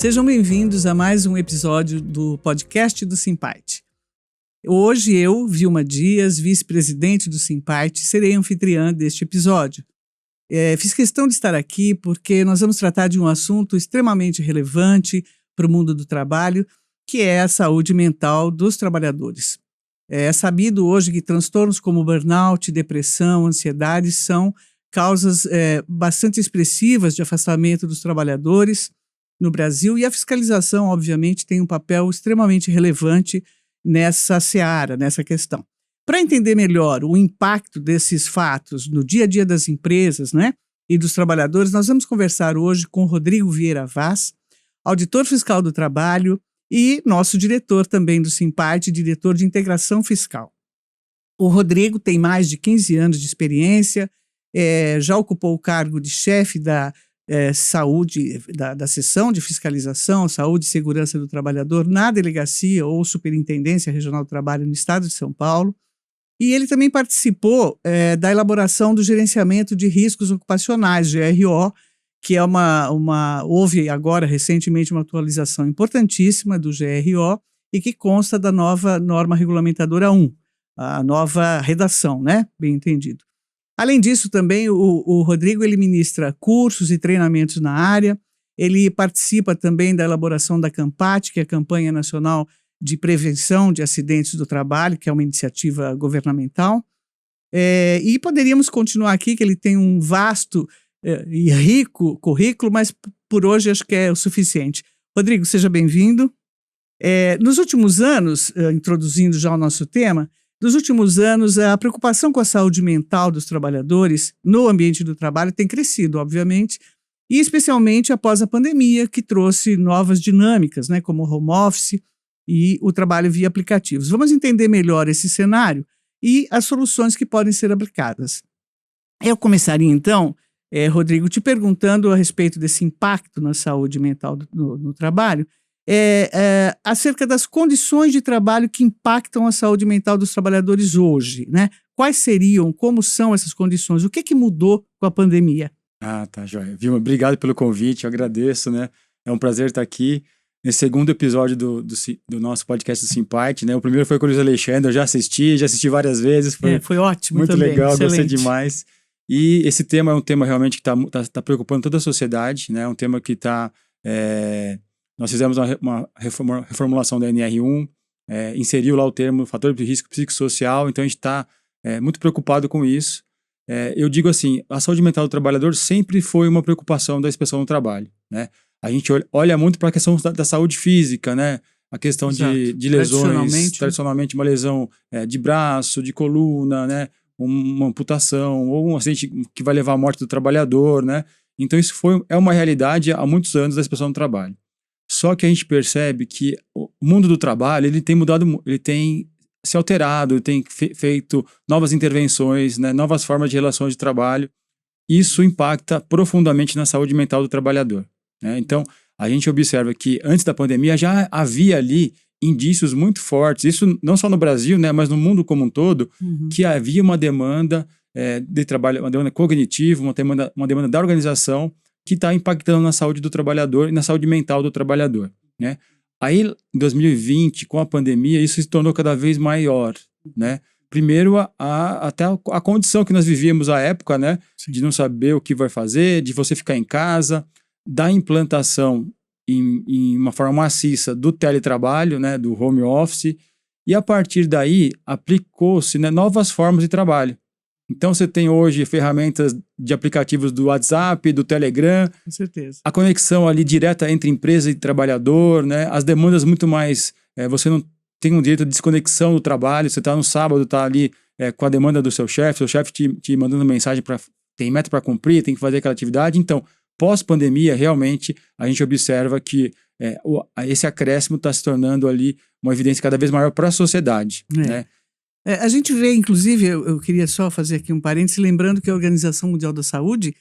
Sejam bem-vindos a mais um episódio do podcast do Simparte. Hoje eu, Vilma Dias, vice-presidente do Simparte, serei anfitriã deste episódio. Fiz questão de estar aqui porque nós vamos tratar de um assunto extremamente relevante para o mundo do trabalho, que é a saúde mental dos trabalhadores. É sabido hoje que transtornos como burnout, depressão, ansiedade são causas bastante expressivas de afastamento dos trabalhadores no Brasil, e a fiscalização, obviamente, tem um papel extremamente relevante nessa seara, nessa questão. Para entender melhor o impacto desses fatos no dia a dia das empresas, né, e dos trabalhadores, nós vamos conversar hoje com Rodrigo Vieira Vaz, auditor fiscal do trabalho e nosso diretor também do Simparte, diretor de integração fiscal. O Rodrigo tem mais de 15 anos de experiência, já ocupou o cargo de chefe da saúde, da seção de fiscalização, saúde e segurança do trabalhador na delegacia ou superintendência regional do trabalho no estado de São Paulo, e ele também participou da elaboração do gerenciamento de riscos ocupacionais, GRO, que é houve agora recentemente uma atualização importantíssima do GRO e que consta da nova norma regulamentadora 1, a nova redação, né? Bem entendido. Além disso, também, o Rodrigo ele ministra cursos e treinamentos na área, ele participa também da elaboração da CAMPAT, que é a Campanha Nacional de Prevenção de Acidentes do Trabalho, que é uma iniciativa governamental, e poderíamos continuar aqui, que ele tem um vasto e rico currículo, mas por hoje acho que é o suficiente. Rodrigo, seja bem-vindo. Nos últimos anos, introduzindo já o nosso tema, nos últimos anos, a preocupação com a saúde mental dos trabalhadores no ambiente do trabalho tem crescido, obviamente, e especialmente após a pandemia, que trouxe novas dinâmicas, né, como o home office e o trabalho via aplicativos. Vamos entender melhor esse cenário e as soluções que podem ser aplicadas. Eu começaria, então, Rodrigo, te perguntando a respeito desse impacto na saúde mental no trabalho, acerca das condições de trabalho que impactam a saúde mental dos trabalhadores hoje, né? Quais seriam, como são essas condições? O que mudou com a pandemia? Tá, joia. Vilma, obrigado pelo convite, eu agradeço, né? É um prazer estar aqui nesse segundo episódio do nosso podcast do Simparte, né? O primeiro foi com o Luiz Alexandre, eu já assisti várias vezes. Foi ótimo muito também, legal, excelente. Gostei demais. E esse tema é um tema realmente que tá preocupando toda a sociedade, né? Um tema que nós fizemos uma reformulação da NR1, inseriu lá o termo fator de risco psicossocial, então a gente está muito preocupado com isso. Eu digo assim, a saúde mental do trabalhador sempre foi uma preocupação da inspeção do trabalho, né? A gente olha muito para a questão da saúde física, né? A questão de lesões, tradicionalmente uma lesão de braço, de coluna, né? Uma amputação ou um acidente que vai levar à morte do trabalhador, né? Então isso é uma realidade há muitos anos da inspeção do trabalho. Só que a gente percebe que o mundo do trabalho ele tem mudado, ele tem se alterado, ele tem feito novas intervenções, né, novas formas de relações de trabalho. Isso impacta profundamente na saúde mental do trabalhador, né? Então, a gente observa que antes da pandemia já havia ali indícios muito fortes, isso não só no Brasil, né, mas no mundo como um todo, que havia uma demanda de trabalho, uma demanda cognitiva, uma demanda da organização, que está impactando na saúde do trabalhador e na saúde mental do trabalhador, né? Aí, em 2020, com a pandemia, isso se tornou cada vez maior, né? Primeiro, até a condição que nós vivíamos à época, né? Sim. De não saber o que vai fazer, de você ficar em casa, da implantação em uma forma maciça do teletrabalho, né? Do home office, e a partir daí, aplicou-se, né, novas formas de trabalho. Então, você tem hoje ferramentas de aplicativos do WhatsApp, do Telegram. Com certeza. A conexão ali direta entre empresa e trabalhador, né? As demandas muito mais... você não tem um direito de desconexão do trabalho, você está no sábado, está ali com a demanda do seu chefe te mandando mensagem tem meta para cumprir, tem que fazer aquela atividade. Então, pós-pandemia, realmente, a gente observa que esse acréscimo está se tornando ali uma evidência cada vez maior para a sociedade, né? A gente vê, inclusive, eu queria só fazer aqui um parênteses, lembrando que a Organização Mundial da Saúde,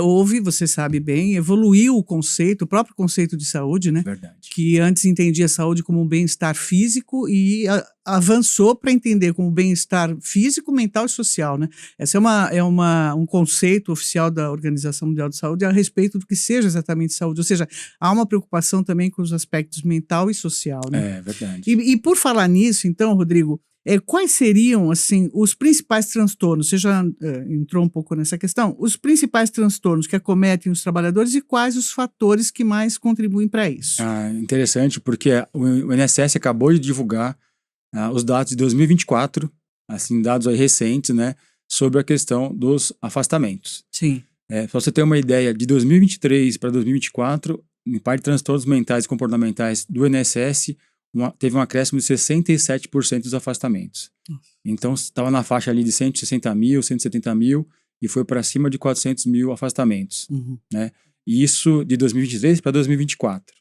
houve, você sabe bem, evoluiu o conceito, o próprio conceito de saúde, né? Verdade. Que antes entendia a saúde como um bem-estar físico e avançou para entender como bem-estar físico, mental e social, né? Esse um conceito oficial da Organização Mundial de Saúde a respeito do que seja exatamente saúde, ou seja, há uma preocupação também com os aspectos mental e social, né? É verdade. E por falar nisso, então, Rodrigo, quais seriam, assim, os principais transtornos? Você já entrou um pouco nessa questão. Os principais transtornos que acometem os trabalhadores e quais os fatores que mais contribuem para isso? Interessante, porque o INSS acabou de divulgar os dados de 2024, assim, dados aí recentes, né, sobre a questão dos afastamentos. Sim. Para você ter uma ideia, de 2023 para 2024, em parte de transtornos mentais e comportamentais do INSS, teve um acréscimo de 67% dos afastamentos. Então, estava na faixa ali de 160 mil, 170 mil, e foi para cima de 400 mil afastamentos. Né? E isso de 2023 para 2024.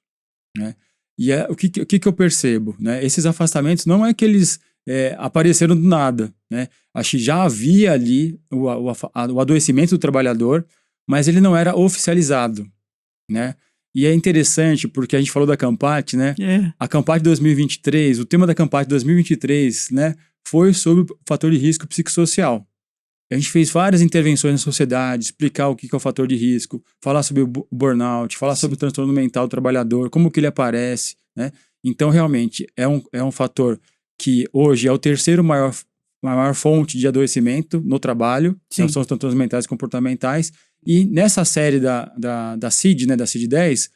Né? E o que eu percebo? Né? Esses afastamentos não é que eles apareceram do nada. Né? Acho que já havia ali o adoecimento do trabalhador, mas ele não era oficializado. Né? E é interessante porque a gente falou da Campate, né? A Campate 2023, o tema da Campate 2023, né, foi sobre o fator de risco psicossocial. A gente fez várias intervenções na sociedade, explicar o que é o fator de risco, falar sobre o burnout, falar sobre o transtorno mental do trabalhador, como que ele aparece, né? Então, realmente, é um fator que hoje é o terceiro maior fonte de adoecimento no trabalho, são os transtornos mentais e comportamentais. E nessa série da CID, né, da CID-10,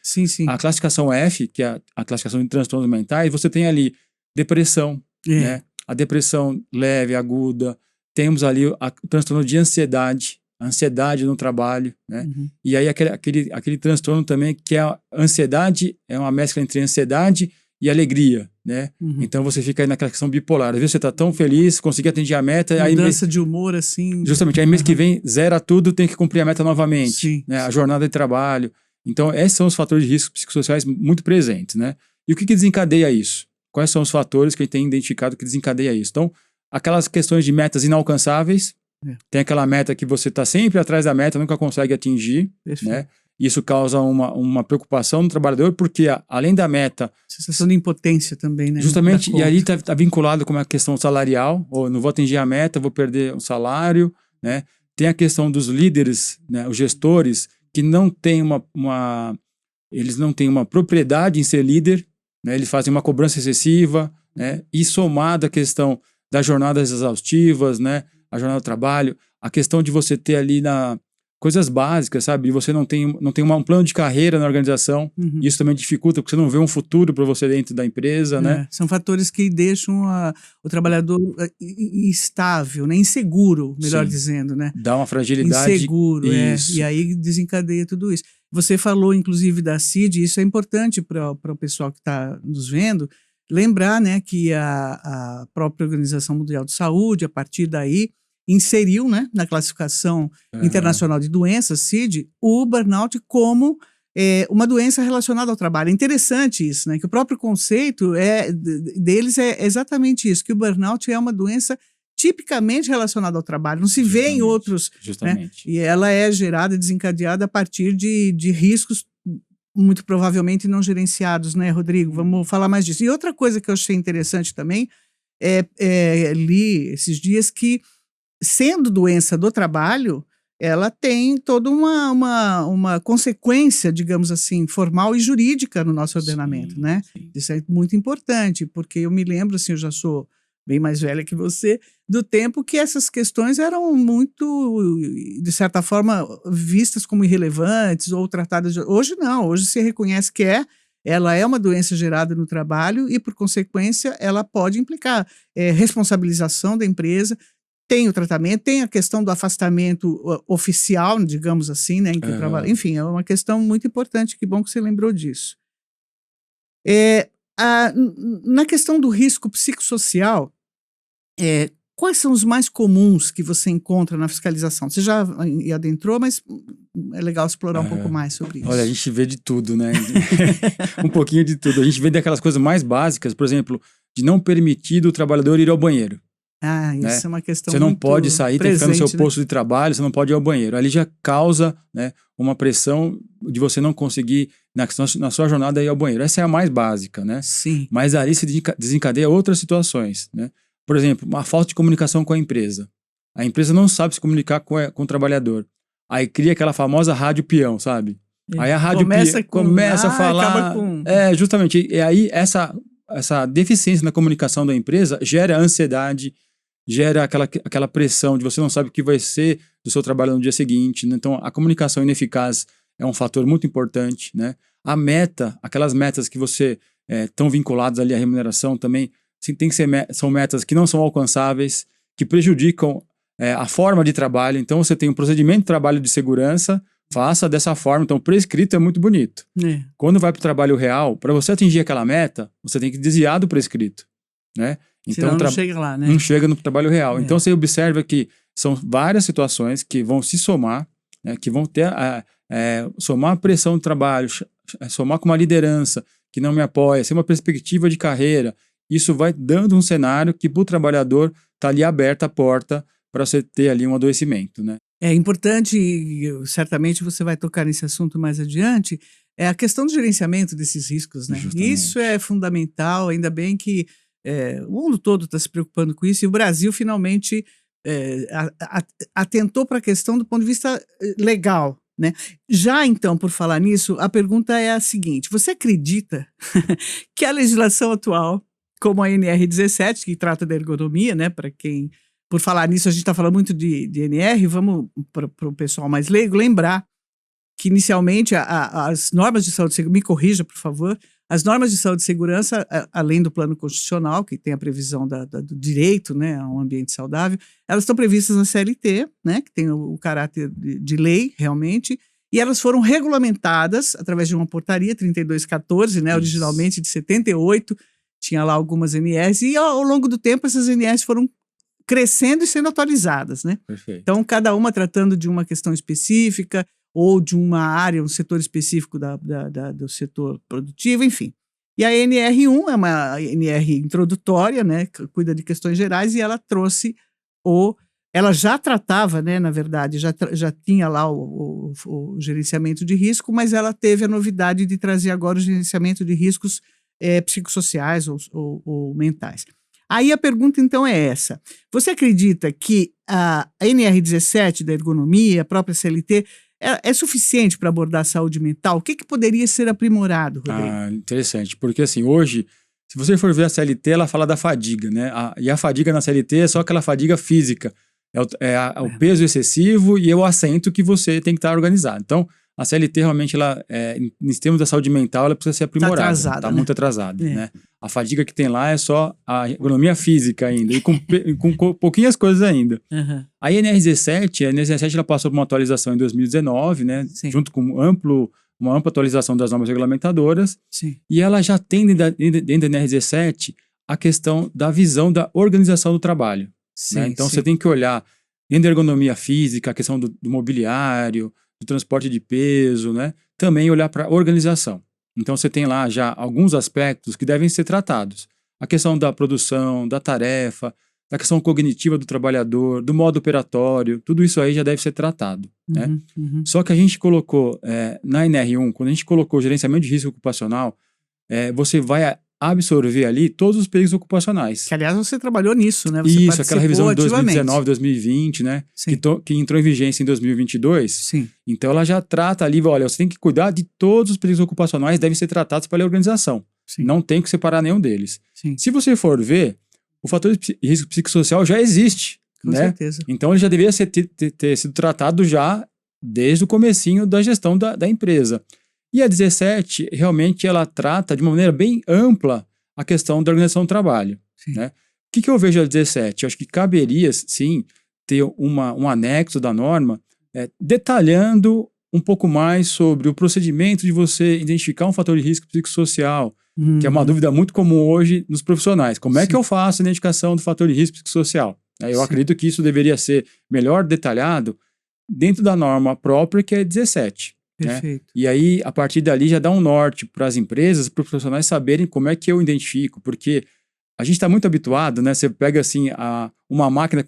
a classificação F, que é a classificação de transtornos mentais, você tem ali depressão, né? A depressão leve, aguda, temos ali o transtorno de ansiedade, a ansiedade no trabalho, né? E aí aquele transtorno também que é a ansiedade, é uma mescla entre ansiedade e alegria, né? Então você fica aí naquela questão bipolar. Às vezes você está tão feliz, conseguir atingir a meta... Mudança de humor, assim... Justamente, aí mês que vem zera tudo, tem que cumprir a meta novamente. Né? A jornada de trabalho. Então, esses são os fatores de risco psicossociais muito presentes, né? E o que desencadeia isso? Quais são os fatores que a gente tem identificado que desencadeia isso? Então, aquelas questões de metas inalcançáveis, tem aquela meta que você está sempre atrás da meta, nunca consegue atingir, né? Isso causa uma preocupação no trabalhador, porque além da meta... Sensação de impotência também, né? Justamente, e aí está vinculado com a questão salarial, ou não vou atingir a meta, vou perder o salário, né? Tem a questão dos líderes, né? Os gestores, que não têm eles não têm uma propriedade em ser líder, né? Eles fazem uma cobrança excessiva, né? E somado à questão das jornadas exaustivas, né? A jornada do trabalho, a questão de você ter ali coisas básicas, sabe? Você não tem um plano de carreira na organização. Isso também dificulta, porque você não vê um futuro para você dentro da empresa, né? São fatores que deixam o trabalhador instável, né? Inseguro, melhor dizendo, né? Dá uma fragilidade. Inseguro, e aí desencadeia tudo isso. Você falou, inclusive, da CID, isso é importante para o pessoal que está nos vendo, lembrar, né, que a própria Organização Mundial de Saúde, a partir daí, inseriu, né, na classificação internacional de doenças, CID, o burnout como uma doença relacionada ao trabalho. É interessante isso, né, que o próprio conceito deles é exatamente isso, que o burnout é uma doença tipicamente relacionada ao trabalho, não se vê em outros, né, e ela é gerada, desencadeada a partir de riscos muito provavelmente não gerenciados, né, Rodrigo? Vamos falar mais disso. E outra coisa que eu achei interessante também, li esses dias que, sendo doença do trabalho, ela tem toda uma consequência, digamos assim, formal e jurídica no nosso ordenamento, né? Isso é muito importante, porque eu me lembro, assim, eu já sou bem mais velha que você, do tempo que essas questões eram muito, de certa forma, vistas como irrelevantes ou tratadas... Hoje não, hoje se reconhece que ela é uma doença gerada no trabalho e, por consequência, ela pode implicar responsabilização da empresa. Tem o tratamento, tem a questão do afastamento oficial, digamos assim, né, em que o trabalho... Enfim, é uma questão muito importante, que bom que você lembrou disso. Na questão do risco psicossocial, quais são os mais comuns que você encontra na fiscalização? Você já adentrou, mas é legal explorar um pouco mais sobre isso. Olha, a gente vê de tudo, né? Um pouquinho de tudo. A gente vê daquelas coisas mais básicas, por exemplo, de não permitir o trabalhador ir ao banheiro. Ah, né? isso é uma questão Você não muito pode sair, tem que ficar no seu presente, né? posto de trabalho, você não pode ir ao banheiro. Ali já causa, né, uma pressão de você não conseguir, na sua jornada, ir ao banheiro. Essa é a mais básica, né? Sim. Mas ali se desencadeia outras situações, né? Por exemplo, uma falta de comunicação com a empresa. A empresa não sabe se comunicar com o trabalhador. Aí cria aquela famosa rádio peão, sabe? Aí a rádio começa a falar... acaba com... justamente. E aí essa deficiência na comunicação da empresa gera ansiedade, gera aquela pressão de você não sabe o que vai ser do seu trabalho no dia seguinte, né? Então, a comunicação ineficaz é um fator muito importante, né? A meta, aquelas metas que você estão vinculadas ali à remuneração também, tem que ser são metas que não são alcançáveis, que prejudicam a forma de trabalho. Então, você tem um procedimento de trabalho de segurança, faça dessa forma. Então, prescrito é muito bonito. Quando vai para o trabalho real, para você atingir aquela meta, você tem que desviar do prescrito, né? Então, senão não chega lá, né? Não chega no trabalho real. Então, você observa que são várias situações que vão se somar, né, que vão ter somar a pressão do trabalho, somar com uma liderança que não me apoia, ser uma perspectiva de carreira. Isso vai dando um cenário que, para o trabalhador, está ali aberta a porta para você ter ali um adoecimento, né? É importante, e certamente você vai tocar nesse assunto mais adiante, é a questão do gerenciamento desses riscos, né? Justamente. Isso é fundamental, ainda bem que o mundo todo está se preocupando com isso, e o Brasil finalmente atentou para a questão do ponto de vista legal, né? Já então, por falar nisso, a pergunta é a seguinte: você acredita que a legislação atual, como a NR17, que trata da ergonomia, né? Para quem, por falar nisso, a gente está falando muito de NR, vamos para o pessoal mais leigo lembrar que inicialmente as normas de saúde e segurança, me corrija, por favor, as normas de saúde e segurança, além do plano constitucional, que tem a previsão do direito, né, a um ambiente saudável, elas estão previstas na CLT, né, que tem o caráter de lei, realmente, e elas foram regulamentadas através de uma portaria 3214, né, originalmente de 78, tinha lá algumas NRs, e ao longo do tempo essas NRs foram crescendo e sendo atualizadas, né? Perfeito. Então, cada uma tratando de uma questão específica, ou de uma área, um setor específico do setor produtivo, enfim. E a NR1 é uma NR introdutória, né, que cuida de questões gerais, e ela trouxe ela já tratava, né, na verdade, já tinha lá o gerenciamento de risco, mas ela teve a novidade de trazer agora o gerenciamento de riscos psicossociais ou mentais. Aí a pergunta, então, é essa. Você acredita que a NR17 da ergonomia, a própria CLT, é suficiente para abordar a saúde mental? O que poderia ser aprimorado, Rodrigo? Interessante, porque assim, hoje, se você for ver a CLT, ela fala da fadiga, né? E a fadiga na CLT é só aquela fadiga física, o peso excessivo e o assento que você tem que estar organizado. Então, a CLT realmente, em termos da saúde mental, ela precisa ser aprimorada. Está muito atrasada, né? A fadiga que tem lá é só a ergonomia física ainda, e com pouquinhas coisas ainda. Uhum. A NR17 ela passou por uma atualização em 2019, né? Sim. Junto com uma ampla atualização das normas regulamentadoras. Sim. E ela já tem dentro da NR17 a questão da visão da organização do trabalho. Sim, né? Então, você tem que olhar dentro da ergonomia física, a questão do mobiliário, do transporte de peso, né? Também olhar para a organização. Então, você tem lá já alguns aspectos que devem ser tratados. A questão da produção, da tarefa, da questão cognitiva do trabalhador, do modo operatório, tudo isso aí já deve ser tratado. Né? Só que a gente colocou, na NR1, quando a gente colocou o gerenciamento de risco ocupacional, você vai absorver ali todos os perigos ocupacionais. Que, aliás, você trabalhou nisso, né? Isso, aquela revisão de 2019, 2020, né? Que entrou em vigência em 2022. Sim. Então, ela já trata ali, olha, você tem que cuidar de todos os perigos ocupacionais, devem ser tratados pela organizazação. Sim. Não tem que separar nenhum deles. Sim. Se você for ver, o fator de risco psicossocial já existe. Com certeza. Então, ele já deveria ter sido tratado já desde o comecinho da gestão da empresa. E a 17, realmente, ela trata de uma maneira bem ampla a questão da organização do trabalho. Né? O que eu vejo a 17? Eu acho que caberia, sim, ter um anexo da norma detalhando um pouco mais sobre o procedimento de você identificar um fator de risco psicossocial, que é uma dúvida muito comum hoje nos profissionais. Como é que eu faço a identificação do fator de risco psicossocial? Eu acredito que isso deveria ser melhor detalhado dentro da norma própria, que é 17. Perfeito. Né? E aí, a partir dali, já dá um norte para as empresas, para os profissionais saberem como é que eu identifico, porque a gente está muito habituado, né? Você pega assim uma máquina,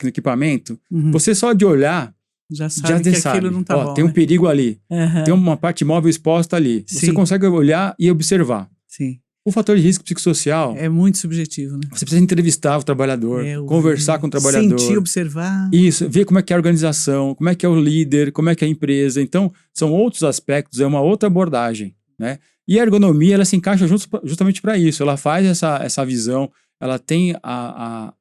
equipamento, você só de olhar já sabe que aquilo não tá bom. Tem um perigo ali, tem uma parte móvel exposta ali. Você consegue olhar e observar. Sim. O fator de risco psicossocial é muito subjetivo, né? Você precisa entrevistar o trabalhador, conversar com o trabalhador. Sentir, observar. Isso, ver como é que é a organização, como é que é o líder, como é que é a empresa. Então, são outros aspectos, é uma outra abordagem, né? E a ergonomia, ela se encaixa justamente para isso. Ela faz essa visão, ela tem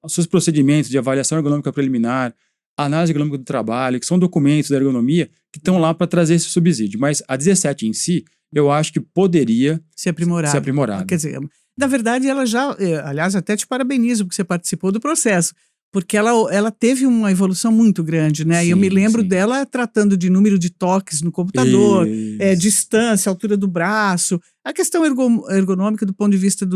os seus procedimentos de avaliação ergonômica preliminar, análise ergonômica do trabalho, que são documentos da ergonomia que estão lá para trazer esse subsídio. Mas a 17 em si, eu acho que poderia ser aprimorada. Quer dizer, na verdade, ela já... Aliás, até te parabenizo porque você participou do processo. Porque ela teve uma evolução muito grande, né? Sim, e eu me lembro dela tratando de número de toques no computador, distância, altura do braço, a questão ergonômica do ponto de vista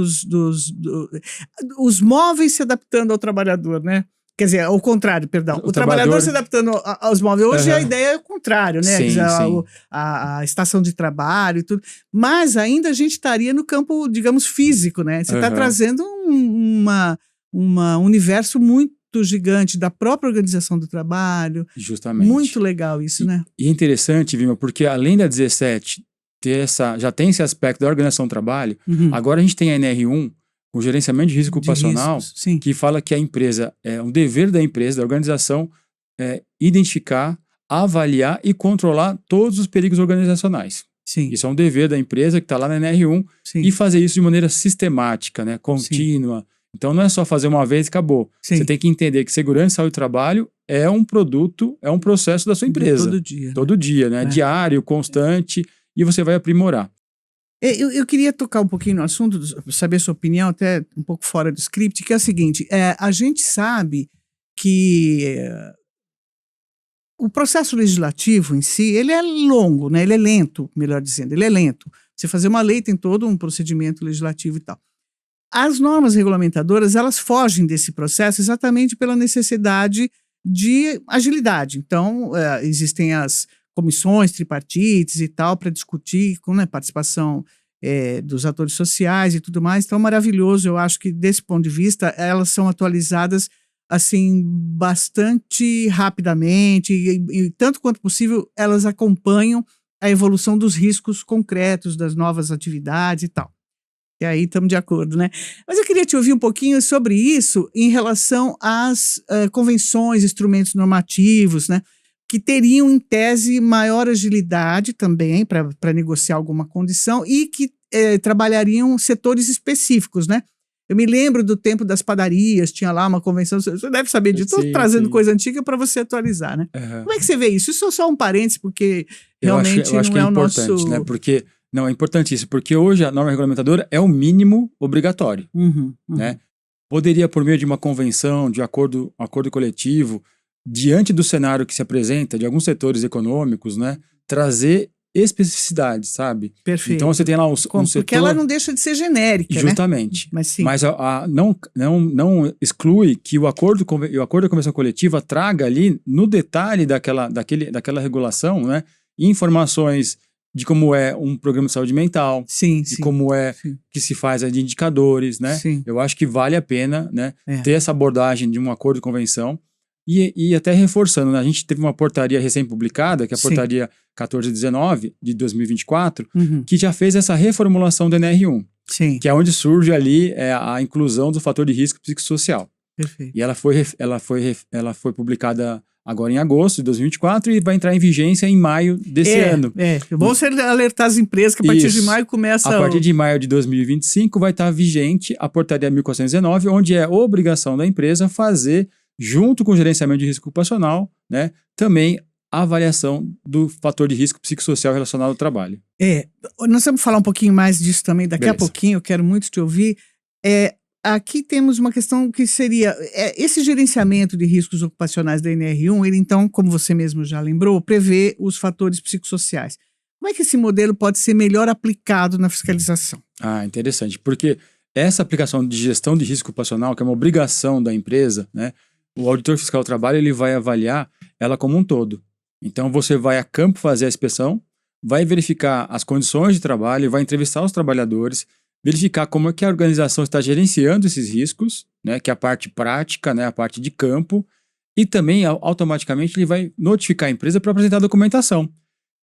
os móveis se adaptando ao trabalhador, né? Quer dizer, ao contrário, perdão. O trabalhador se adaptando aos móveis. Hoje a ideia é o contrário, né? Sim, quer dizer, a estação de trabalho e tudo. Mas ainda a gente estaria no campo, digamos, físico, né? Você está trazendo um universo muito gigante da própria organização do trabalho. Justamente. Muito legal isso, né? E é interessante, Vilma, porque além da 17 já tem esse aspecto da organização do trabalho, agora a gente tem a NR1, o gerenciamento de risco ocupacional, que fala que a empresa, é um dever da empresa, da organização, identificar, avaliar e controlar todos os perigos organizacionais. Sim. Isso é um dever da empresa que está lá na NR1 e fazer isso de maneira sistemática, né, contínua. Então não é só fazer uma vez e acabou. Você tem que entender que segurança e saúde do trabalho é um produto, é um processo da sua empresa. Todo dia. Todo dia, né? Diário, constante, e você vai aprimorar. Eu queria tocar um pouquinho no assunto, saber sua opinião, até um pouco fora do script, que é o seguinte, a gente sabe que o processo legislativo em si, ele é longo, né? Ele é lento, melhor dizendo, ele é lento. Você fazer uma lei tem todo um procedimento legislativo e tal. As normas regulamentadoras, elas fogem desse processo exatamente pela necessidade de agilidade. Então, existem as comissões tripartites e tal para discutir com participação dos atores sociais e tudo mais. Então, maravilhoso. Eu acho que, desse ponto de vista, elas são atualizadas assim bastante rapidamente e tanto quanto possível, elas acompanham a evolução dos riscos concretos, das novas atividades e tal. E aí estamos de acordo, né? Mas eu queria te ouvir um pouquinho sobre isso em relação às convenções, instrumentos normativos, né? Que teriam, em tese, maior agilidade também para negociar alguma condição e que trabalhariam setores específicos, né? Eu me lembro do tempo das padarias, tinha lá uma convenção, você deve saber disso, estou trazendo coisa antiga para você atualizar, né? Como é que você vê isso? Isso é só um parênteses, porque realmente eu acho não que é o importante, nosso... né? Porque, não, é importantíssimo, porque hoje a norma regulamentadora é o mínimo obrigatório, né? Poderia, por meio de uma convenção, de acordo coletivo, diante do cenário que se apresenta, de alguns setores econômicos, né? Trazer especificidades, sabe? Perfeito. Então você tem lá um setor... Porque ela não deixa de ser genérica, justamente, né? Mas sim. Mas não exclui que o acordo da convenção coletiva traga ali, no detalhe daquela regulação, né? Informações de como é um programa de saúde mental, de como é que se faz de indicadores, né? Sim. Eu acho que vale a pena, né? Ter essa abordagem de um acordo de convenção. E até reforçando, né? A gente teve uma portaria recém-publicada, que é a portaria 1419 de 2024, que já fez essa reformulação do NR1, que é onde surge ali a inclusão do fator de risco psicossocial. Perfeito. E ela foi publicada agora em agosto de 2024 e vai entrar em vigência em maio desse ano. Vamos alertar as empresas que a partir de maio começa... A partir de maio de 2025 vai estar vigente a portaria 1419, onde é obrigação da empresa fazer, junto com o gerenciamento de risco ocupacional, né, também a avaliação do fator de risco psicossocial relacionado ao trabalho. Nós vamos falar um pouquinho mais disso também daqui a pouquinho, eu quero muito te ouvir. Aqui temos uma questão que seria, esse gerenciamento de riscos ocupacionais da NR1, ele então, como você mesmo já lembrou, prevê os fatores psicossociais. Como é que esse modelo pode ser melhor aplicado na fiscalização? Interessante, porque essa aplicação de gestão de risco ocupacional, que é uma obrigação da empresa, né, o auditor fiscal do trabalho ele vai avaliar ela como um todo. Então você vai a campo fazer a inspeção, vai verificar as condições de trabalho, vai entrevistar os trabalhadores, verificar como é que a organização está gerenciando esses riscos, né, que é a parte prática, né, a parte de campo, e também automaticamente ele vai notificar a empresa para apresentar a documentação.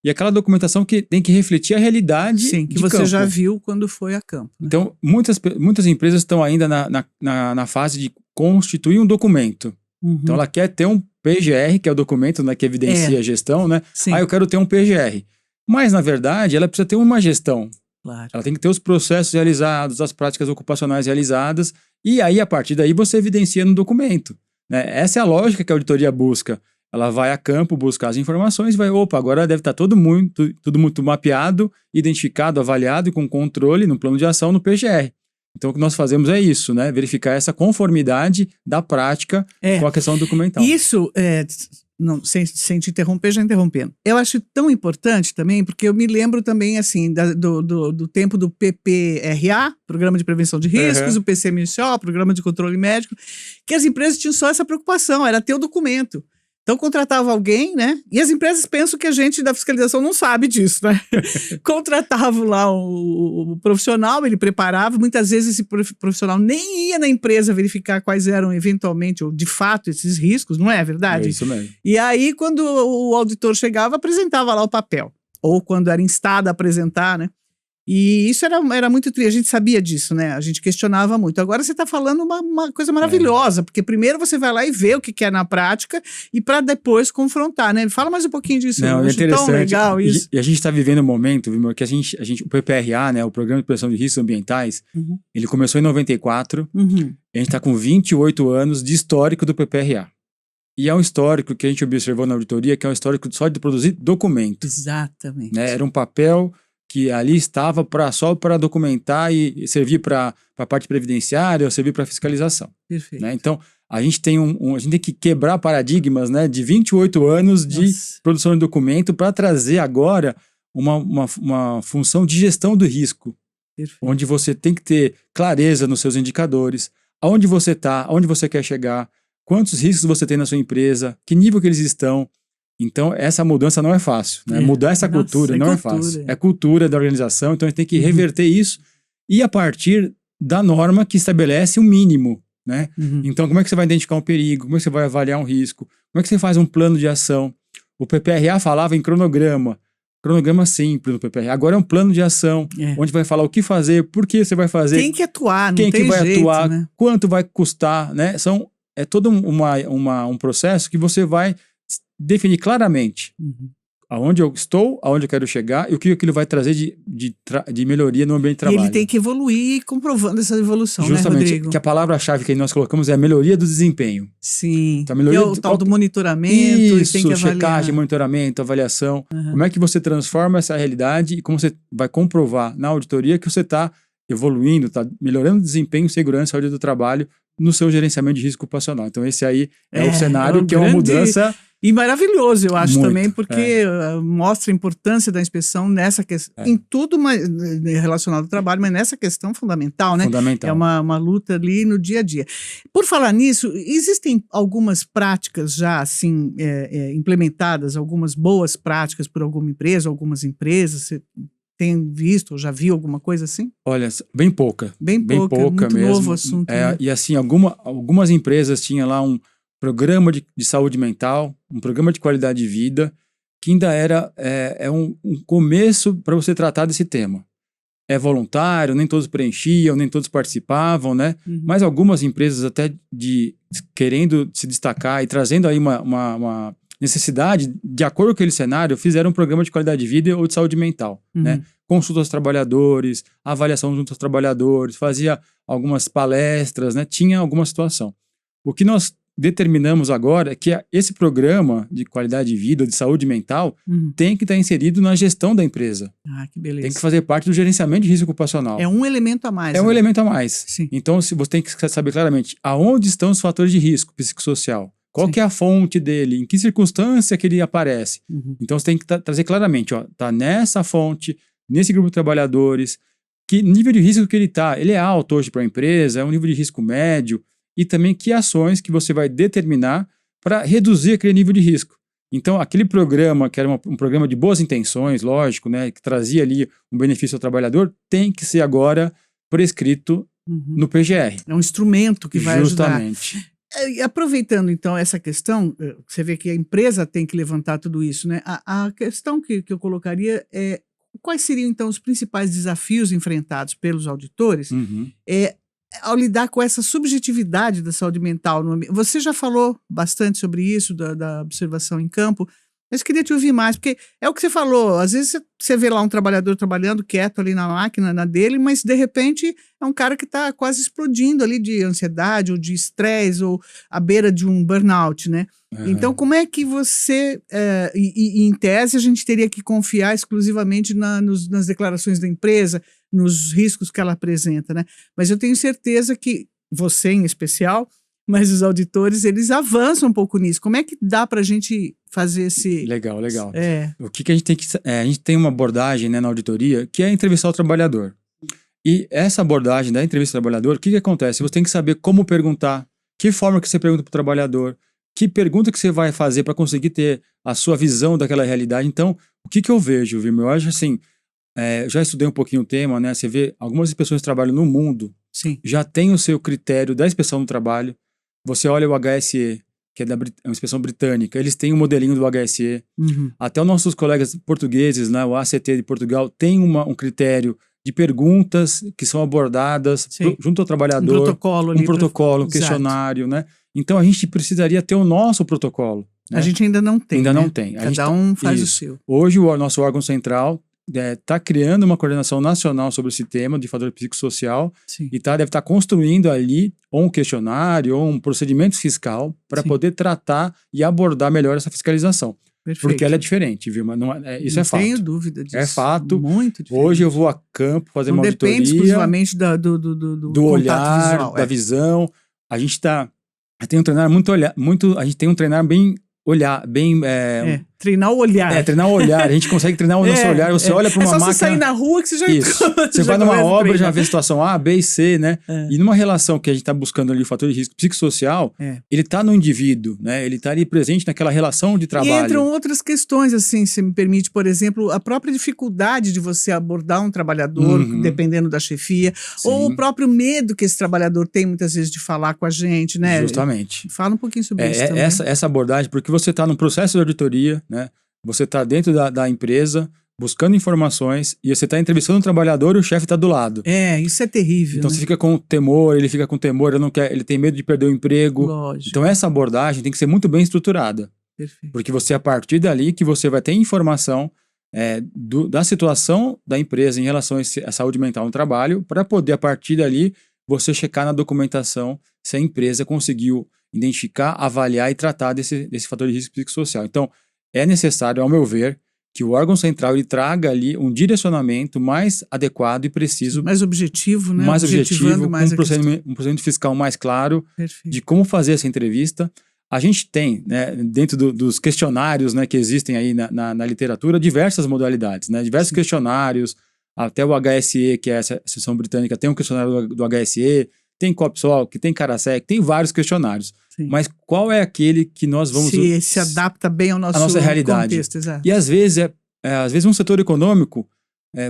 E aquela documentação que tem que refletir a realidade Sim, que de você campo. já viu quando foi a campo. Né? Então, muitas empresas estão ainda na fase de constituir um documento. Uhum. Então, ela quer ter um PGR, que é o documento, né, que evidencia a gestão, né? Sim. Eu quero ter um PGR. Mas, na verdade, ela precisa ter uma gestão. Claro. Ela tem que ter os processos realizados, as práticas ocupacionais realizadas, e aí, a partir daí, você evidencia no documento. Né? Essa é a lógica que a auditoria busca. Ela vai a campo, busca as informações e vai, agora deve estar tudo muito mapeado, identificado, avaliado e com controle no plano de ação no PGR. Então, o que nós fazemos é isso, né? Verificar essa conformidade da prática com a questão documental. Isso, não, sem te interromper, já interrompendo. Eu acho tão importante também, porque eu me lembro também, assim, do tempo do PPRA, Programa de Prevenção de Riscos, o PCMSO, Programa de Controle Médico, que as empresas tinham só essa preocupação, era ter o documento. Então, contratava alguém, né? E as empresas pensam que a gente da fiscalização não sabe disso, né? Contratava lá o profissional, ele preparava. Muitas vezes esse profissional nem ia na empresa verificar quais eram eventualmente, ou de fato, esses riscos, não é verdade? É isso mesmo. E aí, quando o auditor chegava, apresentava lá o papel. Ou quando era instado a apresentar, né? E isso era muito triste, a gente sabia disso, né? A gente questionava muito. Agora você está falando uma coisa maravilhosa, porque primeiro você vai lá e vê o que é na prática e para depois confrontar, né? Fala mais um pouquinho disso. Não, eu é acho tão legal isso. E a gente está vivendo um momento, viu, que o PPRA, né, o Programa de Prevenção de Riscos Ambientais, ele começou em 94, a gente está com 28 anos de histórico do PPRA. E é um histórico que a gente observou na auditoria, que é um histórico só de produzir documentos. Exatamente. Né? Era um papel que ali estava só para documentar e servir para a parte previdenciária ou servir para fiscalização. Perfeito. Né? Então, a gente tem a gente tem que quebrar paradigmas, né, de 28 anos de produção de documento para trazer agora uma função de gestão do risco. Perfeito. Onde você tem que ter clareza nos seus indicadores, aonde você está, aonde você quer chegar, quantos riscos você tem na sua empresa, que nível que eles estão. Então, essa mudança não é fácil. Né? Mudar essa cultura não é fácil. É cultura da organização, então a gente tem que reverter isso e a partir da norma que estabelece um mínimo. Né? Então, como é que você vai identificar um perigo? Como é que você vai avaliar um risco? Como é que você faz um plano de ação? O PPRA falava em cronograma simples no PPRA. Agora é um plano de ação, onde vai falar o que fazer, por que você vai fazer. Tem que atuar, não quem tem que vai jeito, atuar, né? Quanto vai custar. Né? É todo um processo que você vai definir claramente aonde eu estou, aonde eu quero chegar e o que aquilo vai trazer de melhoria no ambiente de trabalho. E ele tem que evoluir comprovando essa evolução, justamente, né, Rodrigo? Que a palavra-chave que nós colocamos é a melhoria do desempenho. Sim, então, melhoria que é o tal do monitoramento. Isso, tem que avaliar. checagem, monitoramento, avaliação. Como é que você transforma essa realidade e como você vai comprovar na auditoria que você está evoluindo, está melhorando o desempenho, segurança e saúde do trabalho no seu gerenciamento de risco ocupacional. Então esse aí é o cenário que é uma mudança... E maravilhoso, eu acho, muito, também, porque mostra a importância da inspeção nessa questão, em tudo relacionado ao trabalho, mas nessa questão fundamental, né? Fundamental. É uma luta ali no dia a dia. Por falar nisso, existem algumas práticas já, assim, implementadas, algumas boas práticas por alguma empresa, algumas empresas, você tem visto ou já viu alguma coisa assim? Olha, bem pouca. Bem pouca muito mesmo. Novo assunto. Né? E assim, algumas empresas tinham lá um programa de saúde mental, um programa de qualidade de vida, que ainda era um começo para você tratar desse tema. É voluntário, nem todos preenchiam, nem todos participavam, né? Mas algumas empresas até querendo se destacar e trazendo aí uma necessidade, de acordo com aquele cenário, fizeram um programa de qualidade de vida ou de saúde mental, né? Consulta aos trabalhadores, avaliação junto aos trabalhadores, fazia algumas palestras, né? Tinha alguma situação. O que nós determinamos agora é que esse programa de qualidade de vida, de saúde mental, tem que estar inserido na gestão da empresa. Ah, que beleza. Tem que fazer parte do gerenciamento de risco ocupacional. É um elemento a mais. É um elemento a mais. Sim. Então, você tem que saber claramente aonde estão os fatores de risco psicossocial. Qual que é a fonte dele, em que circunstância que ele aparece. Então, você tem que trazer claramente, tá nessa fonte, nesse grupo de trabalhadores, que nível de risco que ele está. Ele é alto hoje para a empresa, é um nível de risco médio, e também que ações que você vai determinar para reduzir aquele nível de risco. Então, aquele programa, que era um programa de boas intenções, lógico, né, que trazia ali um benefício ao trabalhador, tem que ser agora prescrito no PGR. É um instrumento que vai ajudar. Justamente. E aproveitando, então, essa questão, você vê que a empresa tem que levantar tudo isso, né? A questão que eu colocaria é quais seriam, então, os principais desafios enfrentados pelos auditores ao lidar com essa subjetividade da saúde mental no ambiente. Você já falou bastante sobre isso, da observação em campo, mas queria te ouvir mais, porque é o que você falou, às vezes você vê lá um trabalhador trabalhando quieto ali na máquina, na dele, mas de repente é um cara que está quase explodindo ali de ansiedade ou de estresse ou à beira de um burnout, né? Então, como é que você, em tese, a gente teria que confiar exclusivamente nas declarações da empresa, nos riscos que ela apresenta, né? Mas eu tenho certeza que você, em especial, mas os auditores, eles avançam um pouco nisso. Como é que dá para a gente fazer esse... Legal. O que a gente tem que... a gente tem uma abordagem, né, na auditoria, que é entrevistar o trabalhador. E essa abordagem da entrevista do trabalhador, o que acontece? Você tem que saber como perguntar, que forma que você pergunta para o trabalhador, que pergunta que você vai fazer para conseguir ter a sua visão daquela realidade. Então, o que eu vejo, Vilma? Eu acho assim, já estudei um pouquinho o tema, né? Você vê, algumas pessoas que trabalham no mundo, Sim, já tem o seu critério da inspeção do trabalho. Você olha o HSE, que é uma inspeção britânica, eles têm um modelinho do HSE. Até os nossos colegas portugueses, né, o ACT de Portugal, tem um critério de perguntas que são abordadas junto ao trabalhador. Um protocolo, um questionário, né? Então a gente precisaria ter o nosso protocolo. Né? A gente ainda não tem. Não tem. Cada um faz o seu. Hoje o nosso órgão central está criando uma coordenação nacional sobre esse tema de fator psicossocial e deve estar construindo ali ou um questionário ou um procedimento fiscal para poder tratar e abordar melhor essa fiscalização. Perfeito. Porque ela é diferente, viu? Mas isso é fato. Não tenho dúvida disso. É fato. Muito diferente. Hoje eu vou a campo fazer uma auditoria. Não depende exclusivamente do olhar, visual, da visão. A gente tem um treinar a gente tem um treinar bem treinar o olhar. Treinar o olhar. A gente consegue treinar o nosso olhar. Você olha para uma máquina... É só você sair na rua que você já... Você vai numa obra, já vê a situação A, B e C, né? E numa relação que a gente está buscando ali, o fator de risco psicossocial, ele está no indivíduo, né? Ele está ali presente naquela relação de trabalho. E entram outras questões, assim, se me permite, por exemplo, a própria dificuldade de você abordar um trabalhador, dependendo da chefia, ou o próprio medo que esse trabalhador tem, muitas vezes, de falar com a gente, né? Justamente. Fala um pouquinho sobre isso também. Essa abordagem, porque você está no processo de auditoria, né? Você está dentro da empresa, buscando informações, e você está entrevistando um trabalhador e o chefe está do lado. Isso é terrível. Então, né? Você fica com temor, ele fica com temor, ele tem medo de perder o emprego. Lógico. Então, essa abordagem tem que ser muito bem estruturada. Perfeito. Porque você, a partir dali, que você vai ter informação da situação da empresa em relação à saúde mental no trabalho, para poder, a partir dali, você checar na documentação se a empresa conseguiu identificar, avaliar e tratar desse fator de risco psicossocial. Então, é necessário, ao meu ver, que o órgão central ele traga ali um direcionamento mais adequado e preciso. Mais objetivo, né? Mais objetivo, com um procedimento fiscal mais claro. Perfeito. De como fazer essa entrevista. A gente tem, né, dentro dos questionários, né, que existem aí na literatura, diversas modalidades, né? Diversos questionários, até o HSE, que é essa seção britânica, tem um questionário do HSE, tem COPSOL, que tem CARASEC, tem vários questionários. Sim. Mas qual é aquele que nós vamos... Se adapta bem ao nossa realidade. Contexto, exato. E às vezes um setor econômico